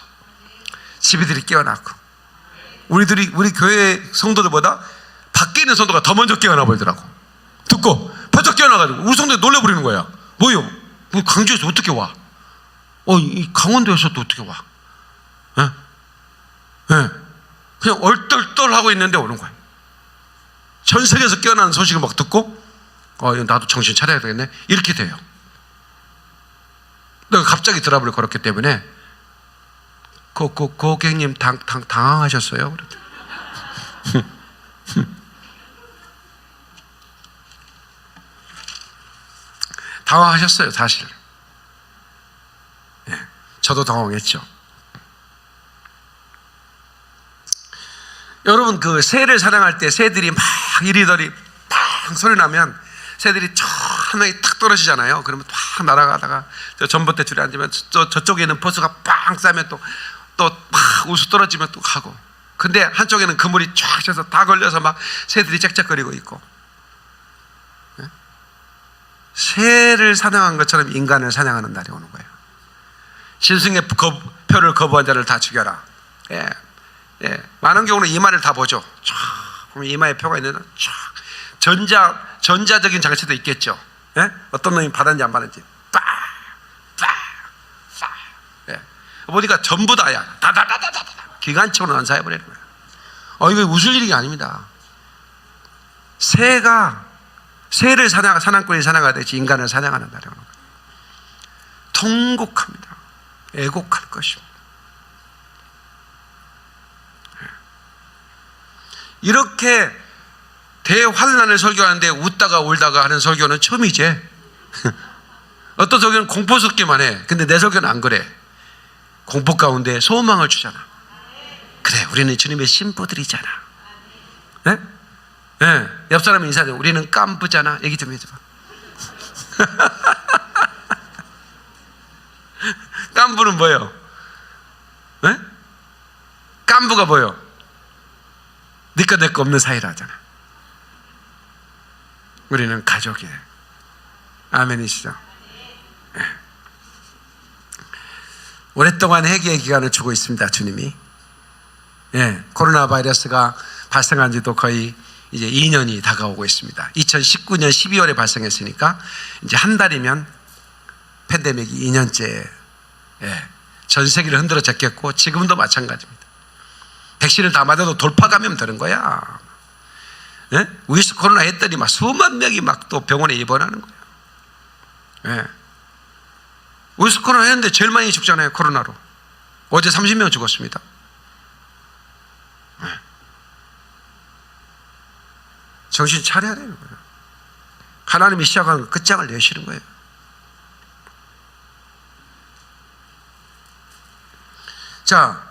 집이들이 깨어났고 우리 교회 성도들보다 밖에 있는 성도가 더 먼저 깨어나 버리더라고. 듣고 벌쩍 깨어나가지고 우리 성도들 놀래버리는 거야. 뭐요? 광주에서 어떻게 와? 이 강원도에서 또 어떻게 와? 예? 예. 그냥 얼떨떨하고 있는데 오는 거야. 전 세계에서 깨어나는 소식을 막 듣고 나도 정신 차려야 되겠네 이렇게 돼요. 내가 갑자기 드랍을 걸었기 때문에 고객님 당황하셨어요? 당황하셨어요. 사실 저도 당황했죠. 여러분 그 새를 사냥할 때 새들이 막 이리저리 팡 소리 나면 새들이 한 명이 탁 떨어지잖아요. 그러면 팍 날아가다가 저 전봇대 줄에 앉으면 저쪽에 있는 버스가 빵 싸면 또 막 우수 떨어지면 또 가고. 근데 한쪽에는 그물이 쫙 쳐서 다 걸려서 막 새들이 짹짹거리고 있고. 새를 사냥한 것처럼 인간을 사냥하는 날이 오는 거예요. 신승의 표를 거부한 자를 다 죽여라. 많은 경우는 이마를 다 보죠. 그럼 이마에 표가 있는 전자적인 장치도 있겠죠. 어떤 놈이 받았는지 안 받았는지 보니까 전부 다야. 다다다다다 기관총으로 난사해버리는 거예요. 이거 웃을 일이 아닙니다. 새를 사냥꾼이 사냥하듯이 인간을 사냥하는 날이 오는 거예요. 통곡합니다. 애곡할 것입니다. 이렇게 대환란을 설교하는데 웃다가 울다가 하는 설교는 처음이지. 어떤 설교는 공포 섞기만 해. 근데 내 설교는 안 그래. 공포 가운데 소망을 주잖아. 그래, 우리는 주님의 신부들이잖아. 옆 사람 인사해. 우리는 깐부잖아. 얘기 좀 해줘봐. 깐부는 뭐예요? 깐부가 뭐예요? 니꺼 내꺼 없는 사이라 하잖아. 우리는 가족이에요. 아멘이시죠? 오랫동안 회개의 기간을 주고 있습니다. 주님이. 코로나 바이러스가 발생한 지도 거의 이제 2년이 다가오고 있습니다. 2019년 12월에 발생했으니까 이제 한 달이면 팬데믹이 2년째 전 세계를 흔들어 제꼈고 지금도 마찬가지입니다. 백신을 다 맞아도 돌파 감염 되는 거야. 위스 코로나 했더니 막 수만 명이 막 또 병원에 입원하는 거예요. 위스 코로나 했는데 제일 많이 죽잖아요. 코로나로. 어제 30명 죽었습니다. 정신 차려야 되는 거예요. 하나님이 시작한 끝장을 내시는 거예요. 자,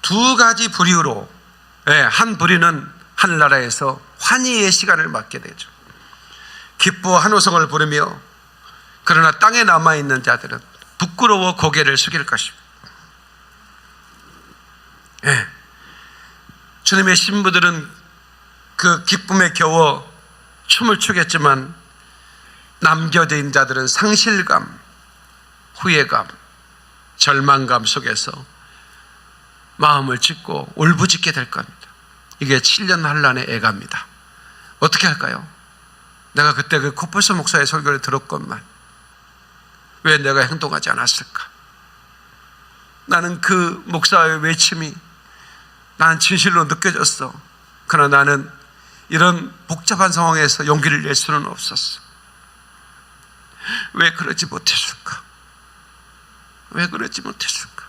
두 가지 부류로, 한 부류는 하늘나라에서 환희의 시간을 맞게 되죠. 기뻐 한호성을 부르며, 그러나 땅에 남아있는 자들은 부끄러워 고개를 숙일 것입니다. 주님의 신부들은 그 기쁨에 겨워 춤을 추겠지만 남겨진 자들은 상실감, 후회감, 절망감 속에서 마음을 찢고 울부짖게 될 겁니다. 이게 7년 환란의 애가입니다. 어떻게 할까요? 내가 그때 그 코펄스 목사의 설교를 들었건만 왜 내가 행동하지 않았을까? 나는 그 목사의 외침이 나는 진실로 느껴졌어. 그러나 나는 이런 복잡한 상황에서 용기를 낼 수는 없었어. 왜 그러지 못했을까? 왜 그러지 못했을까?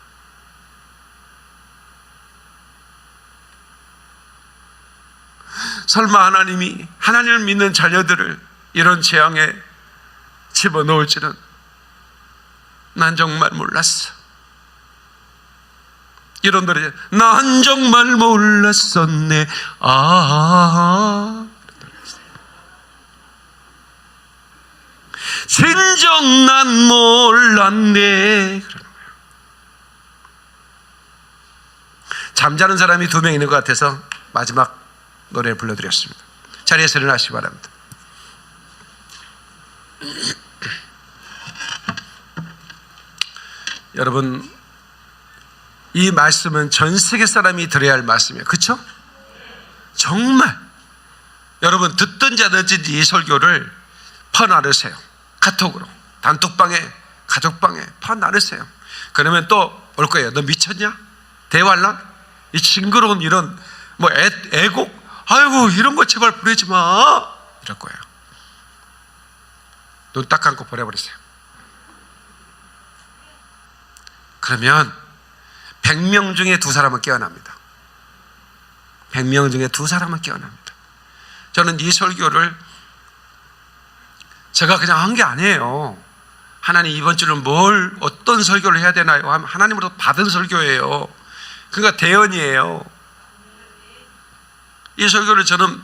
설마 하나님이 하나님을 믿는 자녀들을 이런 재앙에 집어넣을지는 난 정말 몰랐어. 이런 노래, 난 정말 몰랐었네. 진정 난 몰랐네. 잠자는 사람이 2명 있는 것 같아서 마지막 노래를 불러드렸습니다. 자리에서 일어나시기 바랍니다. 여러분, 이 말씀은 전 세계 사람이 들어야 할 말씀이에요. 그렇죠? 정말 여러분 듣든지 안 듣든지 이 설교를 퍼나르세요. 카톡으로, 단톡방에, 가족방에 퍼나르세요. 그러면 또 올 거예요. 너 미쳤냐? 대환란? 이 징그러운 이런 뭐 애곡? 아이고 이런 거 제발 부르지 마. 이럴 거예요. 눈 딱 감고 버려버리세요. 그러면 100명 중에 2사람은 깨어납니다. 100명 중에 2사람은 깨어납니다. 저는 이 설교를 제가 그냥 한 게 아니에요. 하나님 이번 주는 어떤 설교를 해야 되나요? 하면 하나님으로부터 받은 설교예요. 그러니까 대언이에요. 이 설교를 저는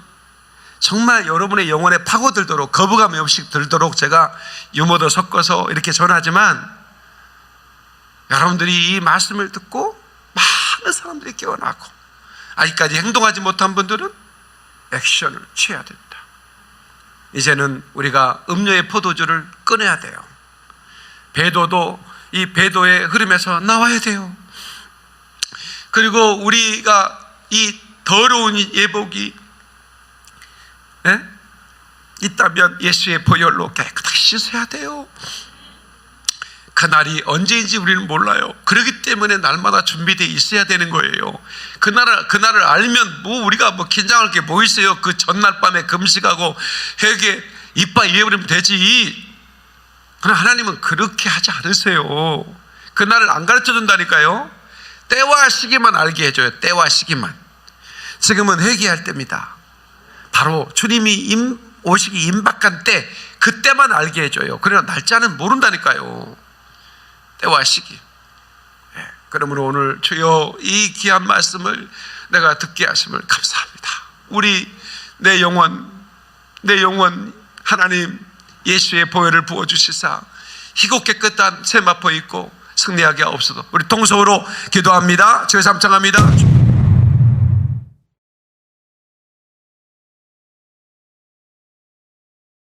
정말 여러분의 영혼에 파고들도록, 거부감이 없이 들도록 제가 유머도 섞어서 이렇게 전하지만, 여러분들이 이 말씀을 듣고 많은 사람들이 깨어나고 아직까지 행동하지 못한 분들은 액션을 취해야 됩니다. 이제는 우리가 음료의 포도주를 끊어야 돼요. 배도도 이 배도의 흐름에서 나와야 돼요. 그리고 우리가 이 더러운 예복이 있다면 예수의 보혈로 깨끗하게 씻어야 돼요. 그날이 언제인지 우리는 몰라요. 그렇기 때문에 날마다 준비되어 있어야 되는 거예요. 그날을 알면 우리가 긴장할 게 뭐 있어요. 그 전날 밤에 금식하고 회개 이빨 잃어버리면 되지. 그러나 하나님은 그렇게 하지 않으세요. 그날을 안 가르쳐 준다니까요. 때와 시기만 알게 해줘요. 때와 시기만. 지금은 회개할 때입니다. 바로 주님이 오시기 임박한 때, 그때만 알게 해줘요. 그러나 날짜는 모른다니까요. 때와 시기. 그러므로 오늘 주여 이 귀한 말씀을 내가 듣게 하심을 감사합니다. 내 영혼 하나님 예수의 보혈을 부어주시사 희고 깨끗한 세마포 입고 승리하게 하옵소서. 우리 통성으로 기도합니다. 주여 삼창합니다.